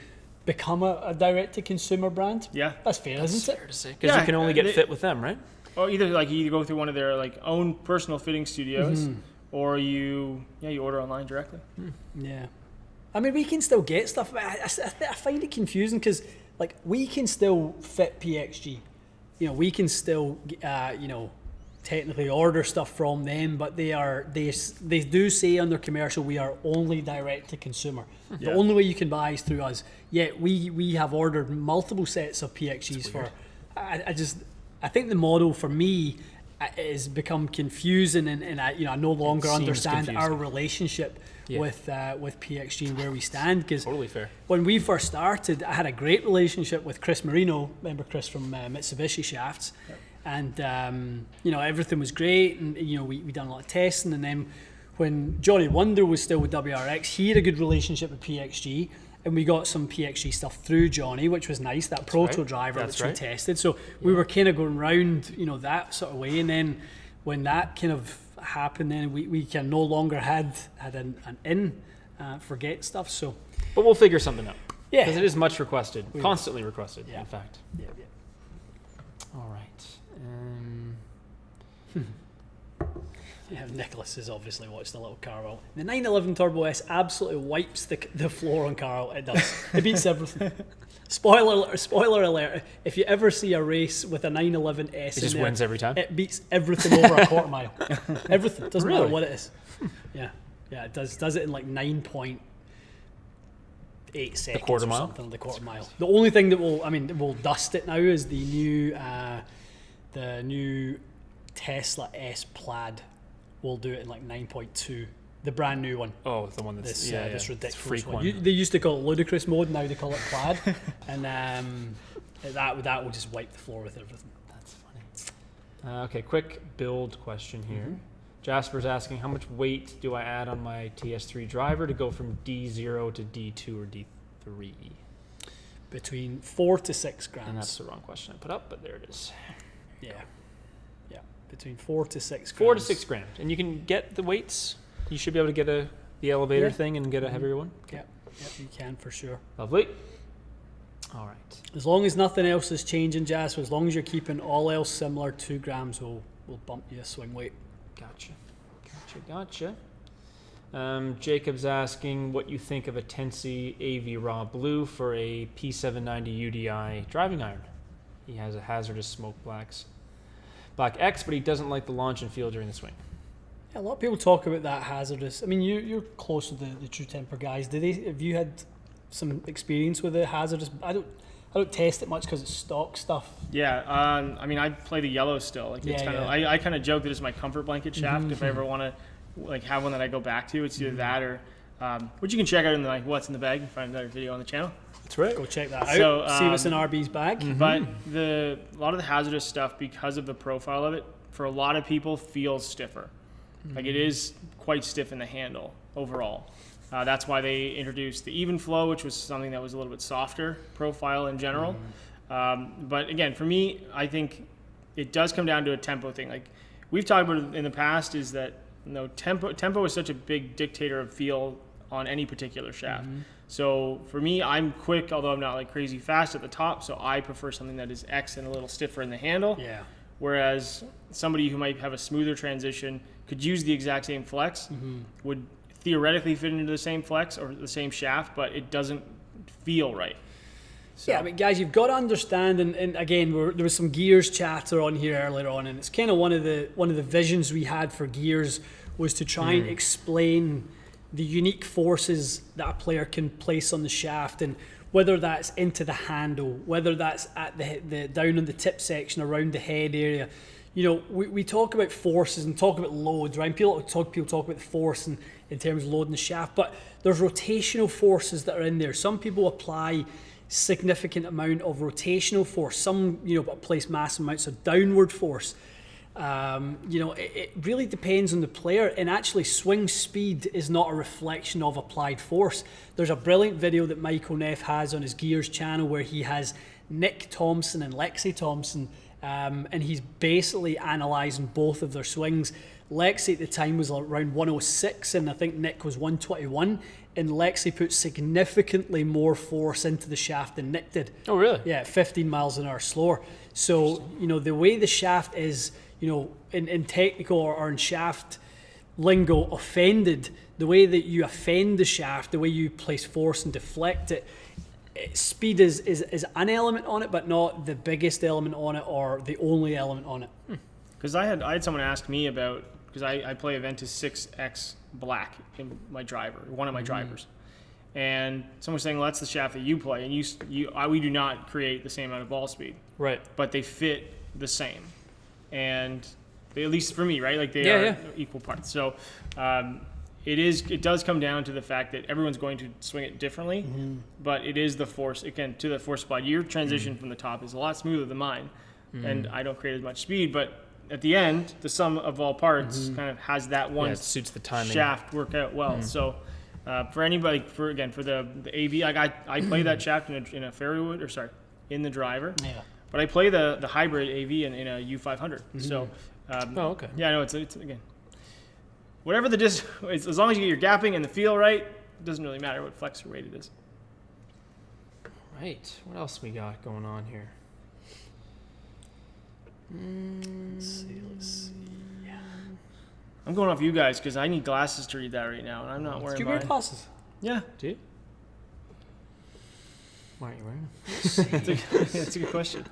become a direct to consumer brand. Yeah, that's fair, isn't it? Fair to say, because you can only get fit with them, right? Or either you go through one of their own personal fitting studios, or you order online directly. Yeah, I mean we can still get stuff. I find it confusing because we can still fit PXG. We can still technically order stuff from them, but they do say on their commercial we are only direct to consumer. The only way you can buy is through us. Yet we have ordered multiple sets of PXGs for. I think the model for me has become confusing, and I no longer understand confusing. Our relationship with PXG and where we stand. Because totally fair. When we first started, I had a great relationship with Chris Marino. Remember Chris from Mitsubishi Shafts. Yep. And everything was great, and we done a lot of testing. And then when Johnny Wonder was still with WRX, he had a good relationship with PXG, and we got some PXG stuff through Johnny, which was nice. That proto driver which we tested. So we were kind of going round that sort of way. And then when that kind of happened, then we can no longer had an in for getting stuff. So, but we'll figure something out. Yeah, because it is much requested, constantly requested. Yeah. In fact. Yeah. All right. Yeah, Nicholas has obviously watched the little Carl. The 911 Turbo S absolutely wipes the floor on Carl. It does. It beats everything. Spoiler alert. If you ever see a race with a 911 S, it just wins every time. It beats everything over a quarter mile. Everything. Doesn't matter what it is. Yeah. It does it in 9.8 seconds. The quarter mile? Something. The quarter mile. The only thing that will dust it now is the new Tesla S Plaid. Will do it in 9.2, the brand new one. Oh, the one that's this ridiculous one. They used to call it ludicrous mode, now they call it Plaid, and that will just wipe the floor with everything. That's funny. Okay, quick build question here. Jasper's asking, how much weight do I add on my TS3 driver to go from D0 to D2 or D3? Between 4 to 6 grams. And that's the wrong question I put up, but there it is. Yeah. Between 4 to 6 grams. 4 to 6 grams. And you can get the weights. You should be able to get the elevator thing and get a heavier one. Yep, you can for sure. Lovely. All right. As long as nothing else is changing, Jasper, as long as you're keeping all else similar, 2 grams will bump you a swing weight. Gotcha. Jacob's asking what you think of a Tensi AV Raw Blue for a P790 UDI driving iron. He has a hazardous smoke black X, but he doesn't like the launch and feel during the swing. Yeah, a lot of people talk about that hazardous. I mean, you're close to the True Temper guys. Have you had some experience with the hazardous? I don't test it much because it's stock stuff. Yeah, I mean, I play the yellow still. I kind of joke that it's my comfort blanket shaft. If I ever want to have one that I go back to, it's either that or which you can check out in the what's in the bag. You can find another video on the channel. That's right. Go check that out. See what's in RB's bag. But a lot of the hazardous stuff, because of the profile of it, for a lot of people feels stiffer. It is quite stiff in the handle overall. That's why they introduced the even flow, which was something that was a little bit softer profile in general. But again, for me, I think it does come down to a tempo thing. Like we've talked about in the past, is that tempo is such a big dictator of feel on any particular shaft. So for me, I'm quick, although I'm not crazy fast at the top. So I prefer something that is X and a little stiffer in the handle. Yeah. Whereas somebody who might have a smoother transition could use the exact same flex, would theoretically fit into the same flex or the same shaft, but it doesn't feel right. So. Yeah, but guys, you've got to understand, and again, there was some gears chatter on here earlier on, and it's kind of one of the visions we had for gears was to try and explain the unique forces that a player can place on the shaft, and whether that's into the handle, whether that's at the down on the tip section around the head area. You know, we talk about forces and talk about loads, right? People talk about the force in terms of loading the shaft, but there's rotational forces that are in there. Some people apply significant amount of rotational force. Some, place massive amounts of downward force. It really depends on the player, and actually swing speed is not a reflection of applied force. There's a brilliant video that Michael Neff has on his Gears channel where he has Nick Thompson and Lexi Thompson, and he's basically analysing both of their swings. Lexi at the time was around 106 and I think Nick was 121, and Lexi put significantly more force into the shaft than Nick did. Oh, really? Yeah, 15 miles an hour slower. So, the way the shaft is, in technical or in shaft lingo, offended, the way that you offend the shaft, the way you place force and deflect it, speed is an element on it, but not the biggest element on it or the only element on it. Because I had someone ask me about, because I play Aventus 6X Black in my driver, one of my drivers. And someone was saying, well, that's the shaft that you play, and we do not create the same amount of ball speed. Right. But they fit the same. And they, at least for me, right? Like they are equal parts. So it does come down to the fact that everyone's going to swing it differently, but it is the force, again, to the force spot. Your transition from the top is a lot smoother than mine, and I don't create as much speed, but at the end, the sum of all parts kind of has that one it suits the timing. shaft work out well. So for anybody, for the AV, like I play that shaft in a fairway wood, in the driver. Yeah. But I play the hybrid AV in a U500. So okay. yeah, no, it's again, whatever the as long as you get your gapping and the feel right, it doesn't really matter what flex or weight it is. Right. What else we got going on here? Let's see. Yeah. I'm going off you guys because I need glasses to read that right now, and I'm not wearing Do you mine. wear glasses? Yeah. Do you? Why are you wearing them? That's a good question.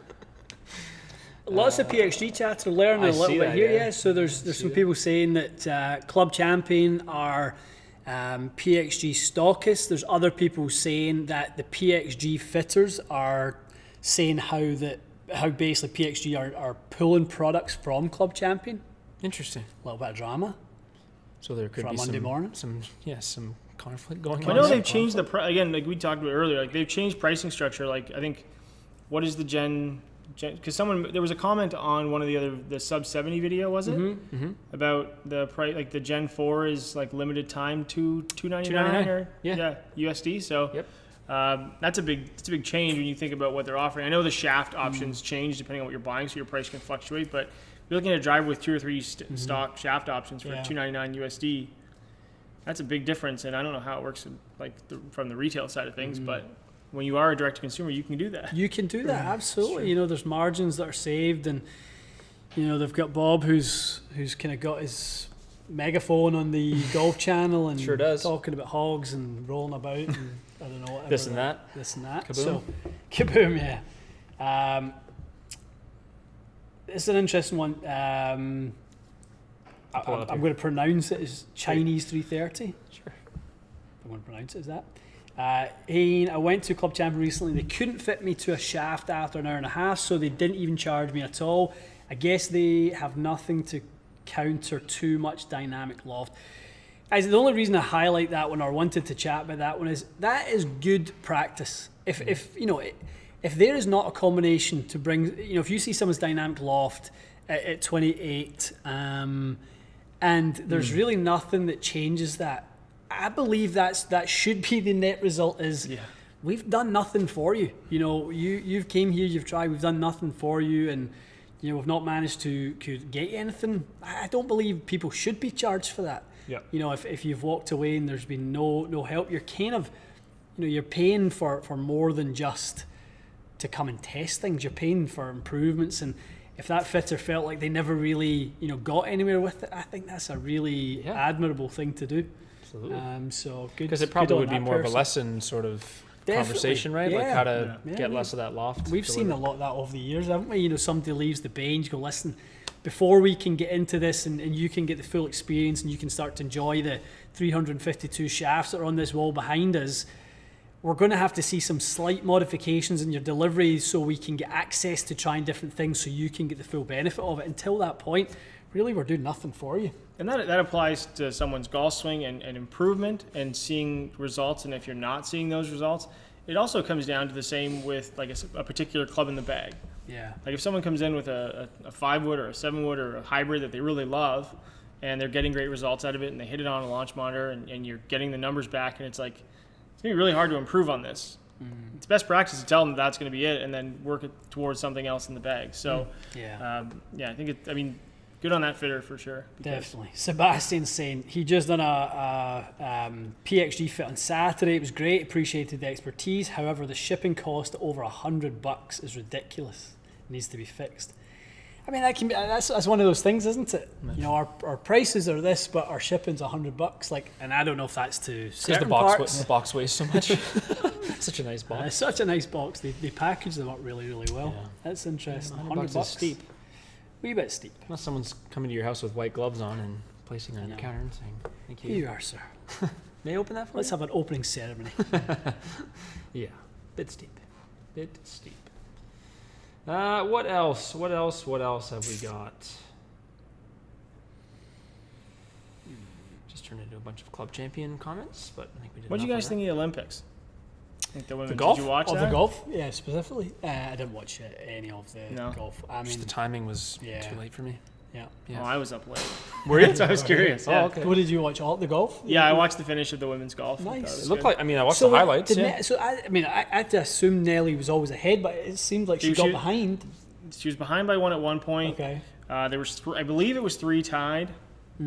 Lots of PXG chats are learning I a little see bit that, here, yeah. So there's some people saying that Club Champion are PXG stockists. There's other people saying that the PXG fitters are saying how basically PXG are pulling products from Club Champion. Interesting. A little bit of drama. So there could For a be Monday morning? some conflict going I on. know there. they've changed again, like we talked about earlier, like they've changed pricing structure. Like I think, what is the Gen? Because there was a comment on one of the sub 70 video, was it? About the price, like the Gen 4 is like limited time to $299 or USD. So that's a big change when you think about what they're offering. I know the shaft options change depending on what you're buying, so your price can fluctuate. But if you're looking at a driver with 2 or 3 stock shaft options for $299 USD, that's a big difference. And I don't know how it works from the retail side of things, but when you are a direct to consumer, you can do that. You can do that, absolutely. There's margins that are saved, and they've got Bob who's kind of got his megaphone on the golf channel and sure does. Talking about hogs and rolling about and I don't know whatever. This and that. Kaboom. So, kaboom, yeah. It's an interesting one. I'm going to pronounce it as Chinese 330. Sure. I'm going to pronounce it as that. I went to Club Champion recently. They couldn't fit me to a shaft after an hour and a half, so they didn't even charge me at all. I guess they have nothing to counter too much dynamic loft. The only reason I highlight that one or wanted to chat about that one is that is good practice. If there is not a combination to bring, if you see someone's dynamic loft at 28, and there's really nothing that changes that. I believe that should be the net result is we've done nothing for you. You've came here, you've tried, we've done nothing for you, and we've not managed to get you anything. I don't believe people should be charged for that. Yeah. If you've walked away and there's been no help, you're kind of, you're paying for more than just to come and test things. You're paying for improvements, and if that fitter felt like they never really got anywhere with it, I think that's a really admirable thing to do. Absolutely. So good. Because it probably good on would be that more of a person. lesson sort of conversation, right? Yeah. Like how to Yeah. get less of that loft. We've seen a lot of that over the years, haven't we? Somebody leaves the bench, go, listen, before we can get into this and you can get the full experience and you can start to enjoy the 352 shafts that are on this wall behind us, we're going to have to see some slight modifications in your delivery so we can get access to trying different things so you can get the full benefit of it. Until that point, really, we're doing nothing for you. And that applies to someone's golf swing and improvement and seeing results. And if you're not seeing those results, it also comes down to the same with like a particular club in the bag. Yeah. Like if someone comes in with a 5-wood or a 7-wood or a hybrid that they really love and they're getting great results out of it and they hit it on a launch monitor and you're getting the numbers back and it's like, it's going to be really hard to improve on this. It's best practice to tell them that's going to be it and then work it towards something else in the bag. So, I think good on that fitter for sure. Definitely. Sebastian's saying he just done a PXG fit on Saturday. It was great. Appreciated the expertise. However, the shipping cost over $100 is ridiculous. It needs to be fixed. I mean, that's one of those things, isn't it? You know, our prices are this, but our shipping's $100. Like, and I don't know if that's to certain parts. The box weighs so much. Such a nice box. It's such a nice box. They package them up really, really well. Yeah. That's interesting. $100 is steep. Wee bit steep. Unless someone's coming to your house with white gloves on and placing it on your counter and saying, "Thank you." Here you are, sir. May I open that for Let's you? have an opening ceremony. Yeah, bit steep. What else have we got? Just turned into a bunch of club champion comments, but I think we did. What do you enough guys of think of the Olympics? Like the women. golf? Did you watch Of that? the golf? Yeah, specifically. I didn't watch any of the No. golf. I that? Just mean, the timing was yeah. too late for me. yeah. Oh, I was up late. Were you? So I was curious. Yeah. Oh, okay. What did you watch? All the golf? Yeah, I watched the finish of the women's golf. Nice. I thought It was looked good. like. I mean, I watched the highlights. Yeah. I had to assume Nelly was always ahead, but it seemed like she got behind. She was behind by one at one point. Okay. There was, I believe it was 3 tied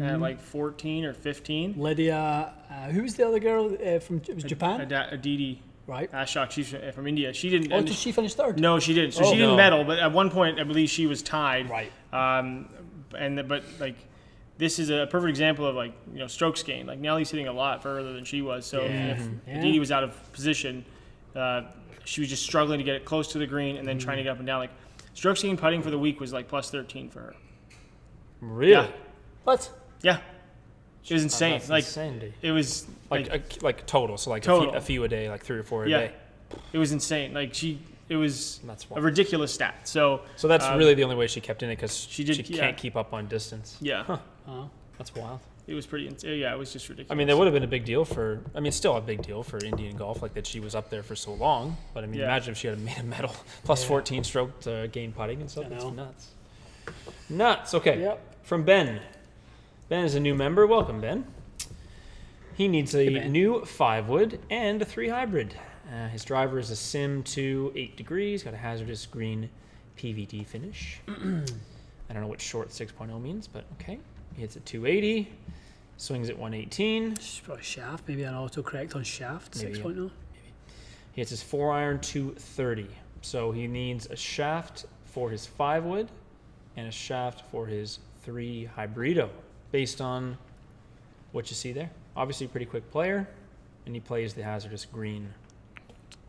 at like 14 or 15. Lydia, who was the other girl from? It was Japan, Aditi right? Ashok. She's from India. She didn't. Oh, did she finish third? No, she didn't. So Oh. she didn't No. medal, but at one point I believe she was tied. Right. But like this is a perfect example of like strokes gained. Like Nelly's hitting a lot further than she was. So Yeah. if Yeah. Aditi was out of position, she was just struggling to get it close to the green and then trying to get up and down. Like strokes gained putting for the week was like plus 13 for her. Really? Yeah. What? Yeah, it was insane. That's Like insanity. it was Like total. So like Total. a few a day, like 3 or 4 a yeah, day. it was insane. Like it was That's a wild. ridiculous stat. So So that's really the only way she kept in it because she did- can't yeah. keep up on distance. yeah, Oh. That's wild. it was pretty. Yeah, it was just ridiculous. I mean, that would have been a big deal for. I mean, still a big deal for Indian golf, like that she was up there for so long. But I mean, Yeah. imagine if she had made a medal plus Yeah. 14 stroke gain putting and stuff. I That's know. nuts. Nuts. Okay. Yep. From Ben. Ben is a new member. Welcome, Ben. He needs a Ben. new 5-wood and a 3 hybrid. His driver is a Sim 2 8 degrees. Got a hazardous green PVD finish. I don't know what short 6.0 means, but okay. He hits at 280. Swings at 118. She's probably shaft, maybe an autocorrect on shaft, Maybe, 6.0. He hits his 4-iron 230. So he needs a shaft for his 5-wood and a shaft for his 3 hybrido, based on what you see there. Obviously a pretty quick player, and he plays the hazardous green.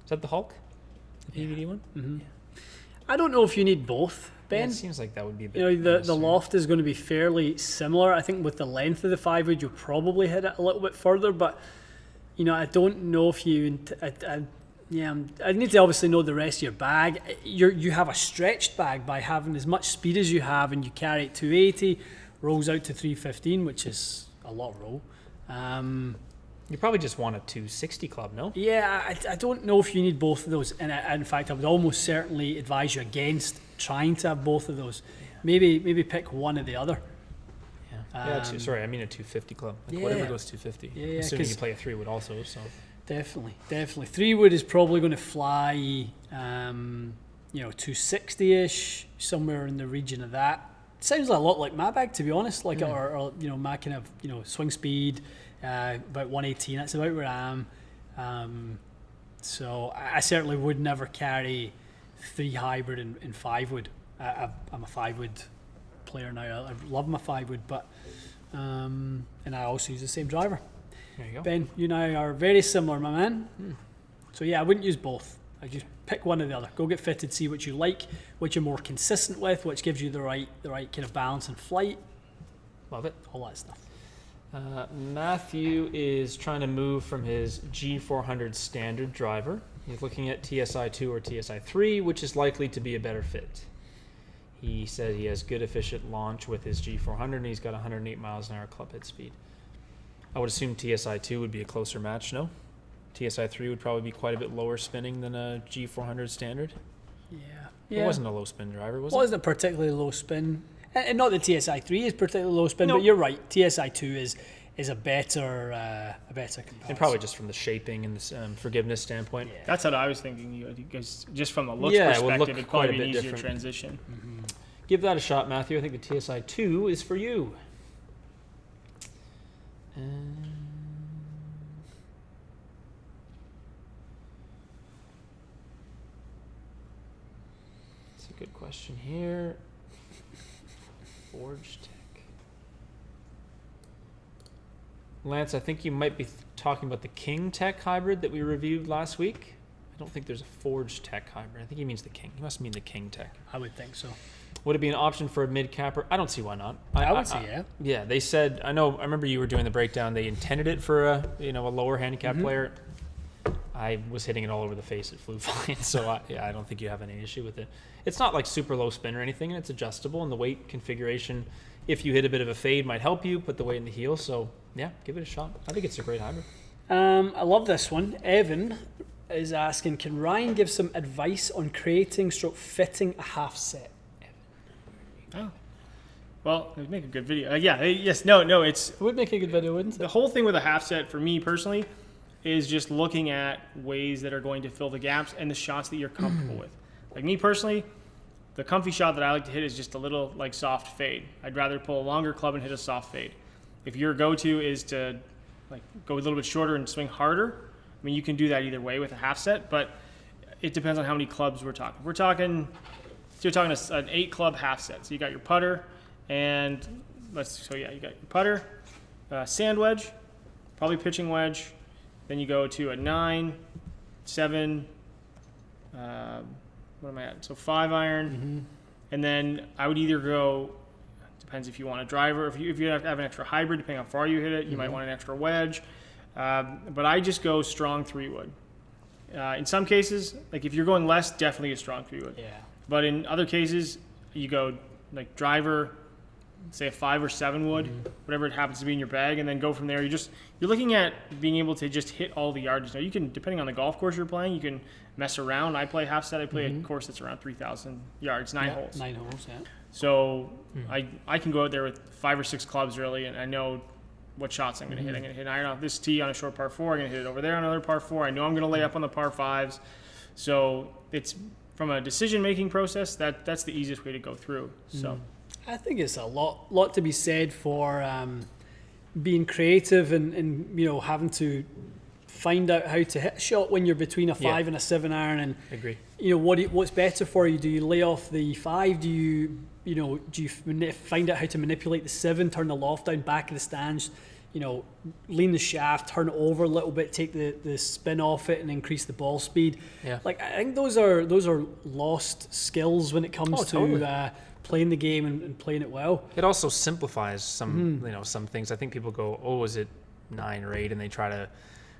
Is that the Hulk? The PVD one? Mm-hmm. I don't know if you need both, Yeah, Ben. it seems like that would be a bit You know, the necessary. loft is going to be fairly similar. I think with the length of the 5-wood, you'll probably hit it a little bit further, but I don't know if you. I need to obviously know the rest of your bag. You have a stretched bag by having as much speed as you have, and you carry it 280, rolls out to 315, which is a lot of roll. You probably just want a 260 club, no? Yeah, I don't know if you need both of those, and in fact, I would almost certainly advise you against trying to have both of those. Maybe pick one or the other. Yeah. Sorry, I mean a 250 club. Like Yeah. whatever goes 250. Yeah, Assuming 'cause- you play a 3-wood also. So Definitely. 3-wood is probably going to fly, 260-ish, somewhere in the region of that. Sounds a lot like my bag, to be honest. Like, or my kind of, swing speed, about 118. That's about where I am. So I certainly would never carry 3 hybrid and 5-wood. I'm a 5-wood player now. I love my 5-wood, but and I also use the same driver. there you go. Ben, you and I are very similar, my man. So yeah, I wouldn't use both. I just pick one or the other. Go get fitted, see what you like, what you're more consistent with, which gives you the right kind of balance in flight. Love it. All that stuff. Matthew is trying to move from his G400 standard driver. He's looking at TSI2 or TSI3, which is likely to be a better fit. He said he has good efficient launch with his G400 and he's got 108 miles an hour club head speed. I would assume TSI2 would be a closer match, no? TSI3 would probably be quite a bit lower spinning than a G400 standard. Yeah. It wasn't a low spin driver, was it? Wasn't particularly low spin. And not that TSI3 is particularly low spin, No. but you're right. TSI2 is a better comparison. And probably just from the shaping and the forgiveness standpoint. Yeah. That's what I was thinking. You guys, just from the looks Yeah, it would perspective, look it'd quite probably a be an bit easier different. transition. Give that a shot, Matthew. I think the TSI2 is for you. That's a good question here. Forge Tech. Lance, I think you might be talking about the King Tech hybrid that we reviewed last week. I don't think there's a Forge Tech hybrid. I think he means the King. He must mean the King Tech. I would think so. Would it be an option for a mid-capper? I don't see why not. I would say yeah. Yeah, they said, I remember you were doing the breakdown. They intended it for a lower handicap player. I was hitting it all over the face. It flew fine. So I don't think you have any issue with it. It's not like super low spin or anything, and it's adjustable. And the weight configuration, if you hit a bit of a fade, might help you put the weight in the heel. So yeah, give it a shot. I think it's a great hybrid. I love this one. Evan is asking, can Ryan give some advice on creating / fitting a half set? Oh. Well, it would make a good video. It would make a good video, wouldn't it? the whole thing with a half set for me personally is just looking at ways that are going to fill the gaps and the shots that you're comfortable with. Like me personally, the comfy shot that I like to hit is just a little like soft fade. I'd rather pull a longer club and hit a soft fade. If your go-to is to like go a little bit shorter and swing harder, I mean, you can do that either way with a half set, but it depends on how many clubs we're talking. You're talking an 8 club half set. So you got your putter and you got your putter, sand wedge, probably pitching wedge. Then you go to a 9, 7, what am I at? So 5 iron. And then I would either go, depends if you want a driver, if you have an extra hybrid, depending on how far you hit it, you might want an extra wedge. But I just go strong 3-wood. In some cases, like if you're going less, definitely a strong 3-wood. Yeah. But in other cases, you go like driver, say a 5 or 7 wood, whatever it happens to be in your bag, and then go from there. You're looking at being able to just hit all the yards. Now you can, depending on the golf course you're playing, you can mess around. I play half set. I play a course that's around 3,000 yards, 9 holes. 9 holes, yeah. So I can go out there with 5 or 6 clubs really, and I know what shots I'm going to hit. I'm going to hit iron off this tee on a short par 4. I'm going to hit it over there on another par 4. I know I'm going to lay up on the par 5s. So it's from a decision-making process, that's the easiest way to go through. So I think it's a lot to be said for being creative and having to find out how to hit a shot when you're between a 5 and a 7 iron. And Agree. What's better for you? Do you lay off the 5? Do you find out how to manipulate the 7, turn the loft down, back of the stands, lean the shaft, turn it over a little bit, take the spin off it, and increase the ball speed. Yeah. Like I think those are lost skills when it comes to playing the game and playing it well. It also simplifies some some things. I think people go, oh, is it 9 or 8, and they try to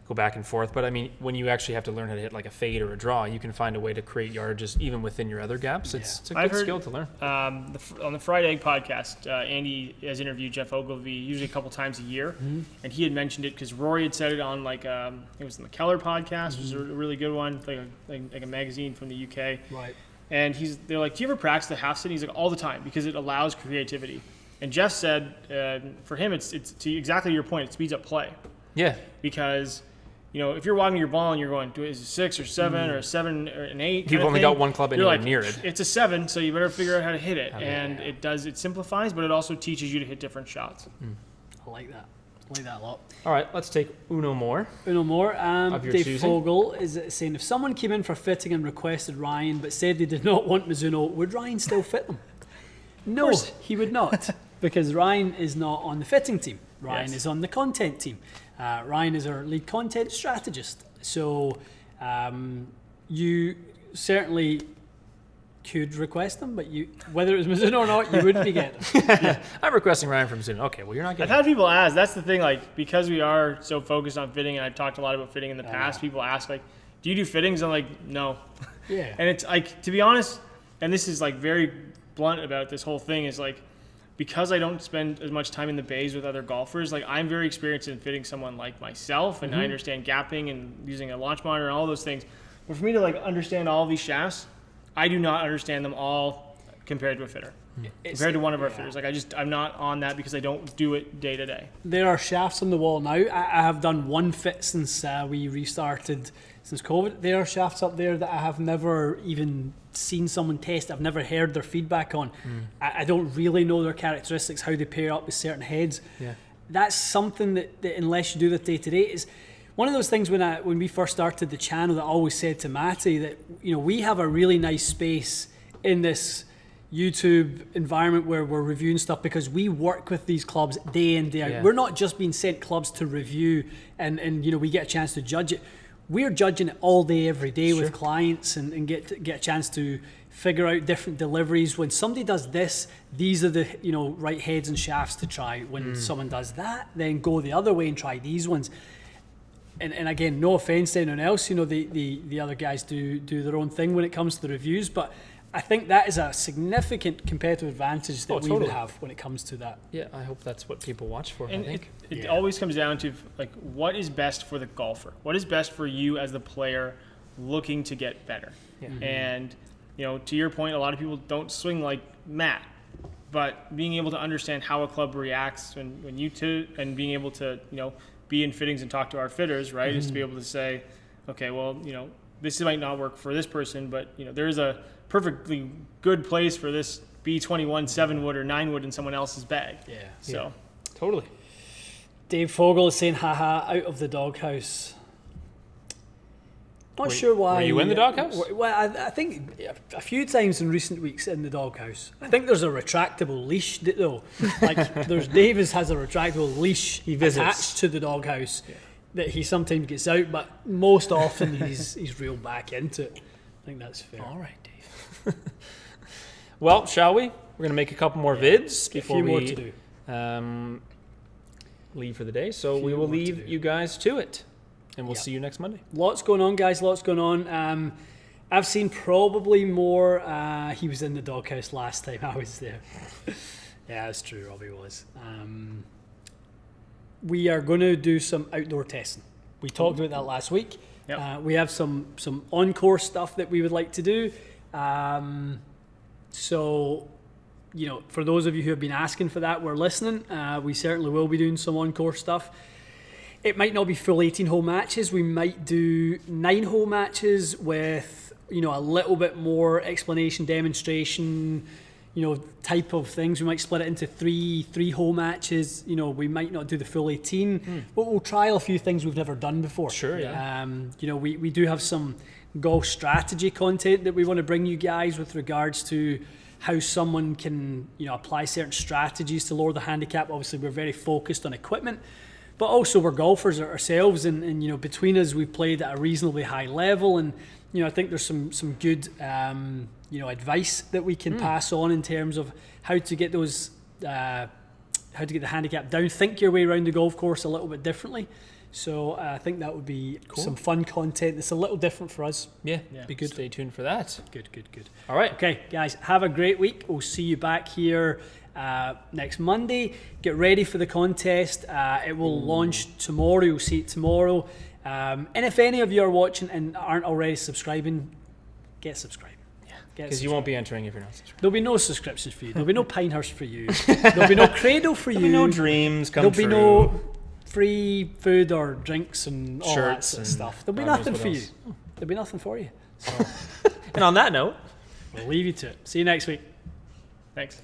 go back and forth. But I mean, when you actually have to learn how to hit like a fade or a draw, you can find a way to create yardages even within your other gaps. It's a good skill to learn. On the Fried Egg podcast, Andy has interviewed Jeff Ogilvy usually a couple times a year, and he had mentioned it because Rory had said it on it was in the Keller podcast, which was a really good one, like a magazine from the UK. Right. And they're like, do you ever practice the half set? He's like, all the time, because it allows creativity. And Jeff said, for him, it's to exactly your point. It speeds up play. Yeah. Because if you're walking your ball and you're going, is it 6 or 7 or a 7 or an 8? You've only got one club anywhere like, near it. It's a 7, so you better figure out how to hit it. It simplifies, but it also teaches you to hit different shots. I like that. I like that a lot. All right, let's take Uno more. Of your Dave choosing. Fogel is saying, if someone came in for fitting and requested Ryan but said they did not want Mizuno, would Ryan still fit them? No, he would not, because Ryan is not on the fitting team. Ryan is on the content team. Ryan is our lead content strategist. So You certainly could request them, but whether it was Mizuno or not, you wouldn't be getting them. I'm requesting Ryan from Mizuno. Okay, well, you're not getting I've had people ask, that's the thing, like, because we are so focused on fitting, and I've talked a lot about fitting in the past, people ask, like, do you do fittings? I'm like, no. Yeah. And it's like, to be honest, and this is like very blunt about this whole thing, is like, because I don't spend as much time in the bays with other golfers, like, I'm very experienced in fitting someone like myself, and I understand gapping and using a launch monitor and all those things. But for me to like understand all of these shafts, I do not understand them all compared to a fitter. Compared to one of our fitters. Like, I'm not on that because I don't do it day to day. There are shafts on the wall now. I have done one fit since we restarted since COVID. There are shafts up there that I have never even seen someone test. I've never heard their feedback on. I don't really know their characteristics, how they pair up with certain heads. Yeah. That's something that unless you do that day to day, is one of those things when we first started the channel that I always said to Matty that, you know, we have a really nice space in this YouTube environment where we're reviewing stuff because we work with these clubs day in, day out. Yeah. We're not just being sent clubs to review and you know, we get a chance to judge it. We're judging it all day, every day with clients and get a chance to figure out different deliveries. When somebody does this, these are the, you know, right heads and shafts to try. When someone does that, then go the other way and try these ones. And again, no offense to anyone else, you know, the other guys do their own thing when it comes to the reviews, but I think that is a significant competitive advantage that we would have when it comes to that. Yeah, I hope that's what people watch for. And I think it always comes down to like, what is best for the golfer? What is best for you as the player looking to get better? Yeah. And, you know, to your point, a lot of people don't swing like Matt, but being able to understand how a club reacts when you two, and being able to, you know, be in fittings and talk to our fitters, right, is to be able to say, okay, well, you know, this might not work for this person, but, you know, there is a perfectly good place for this B21 7-wood or 9-wood in someone else's bag. Yeah. So totally. Dave Fogel is saying, haha, out of the doghouse. Not sure why. Were you in the doghouse? Well, I think a few times in recent weeks in the doghouse. I think there's a retractable leash, though. Like, Davis has a retractable leash attached to the doghouse that he sometimes gets out, but most often he's reeled back into it. I think that's fair. All right, Dave. Well, shall we? We're going to make a couple more vids before more we to do. Leave for the day. So we will leave you guys to it. And we'll see you next Monday. Lots going on, guys. Lots going on. I've seen probably more. He was in the doghouse last time I was there. Yeah, that's true. Robbie was. We are going to do some outdoor testing. We talked about that last week. Yep. We have some on-course stuff that we would like to do. So, you know, for those of you who have been asking for that, we're listening. We certainly will be doing some on-course stuff. It might not be full 18-hole matches. We might do 9-hole matches with, you know, a little bit more explanation, demonstration, you know, type of things. We might split it into three-hole matches. You know, we might not do the full 18, but we'll trial a few things we've never done before. Sure, yeah. You know, we do have some golf strategy content that we want to bring you guys with regards to how someone can, you know, apply certain strategies to lower the handicap. Obviously, we're very focused on equipment, but also we're golfers ourselves, and you know, between us, we've played at a reasonably high level, and you know, I think there's some good you know, advice that we can pass on in terms of how to get those how to get the handicap down, think your way around the golf course a little bit differently. So I think that would be some fun content that's a little different for us. Yeah, be good. Stay tuned for that. Good. All right. Okay, guys, have a great week. We'll see you back here next Monday. Get ready for the contest. It will launch tomorrow. You'll see it tomorrow. And if any of you are watching and aren't already subscribing, get subscribed. Because you won't be entering if you're not subscribed. There'll be no subscriptions for you. There'll be no Pinehurst for you. There'll be no Cradle for you. There'll be no dreams come There'll true. be no free food or drinks and all that Shirts sort of and stuff. There'll be God knows nothing what for you. else. There'll be nothing for you. So And on that note, we'll leave you to it. See you next week. thanks.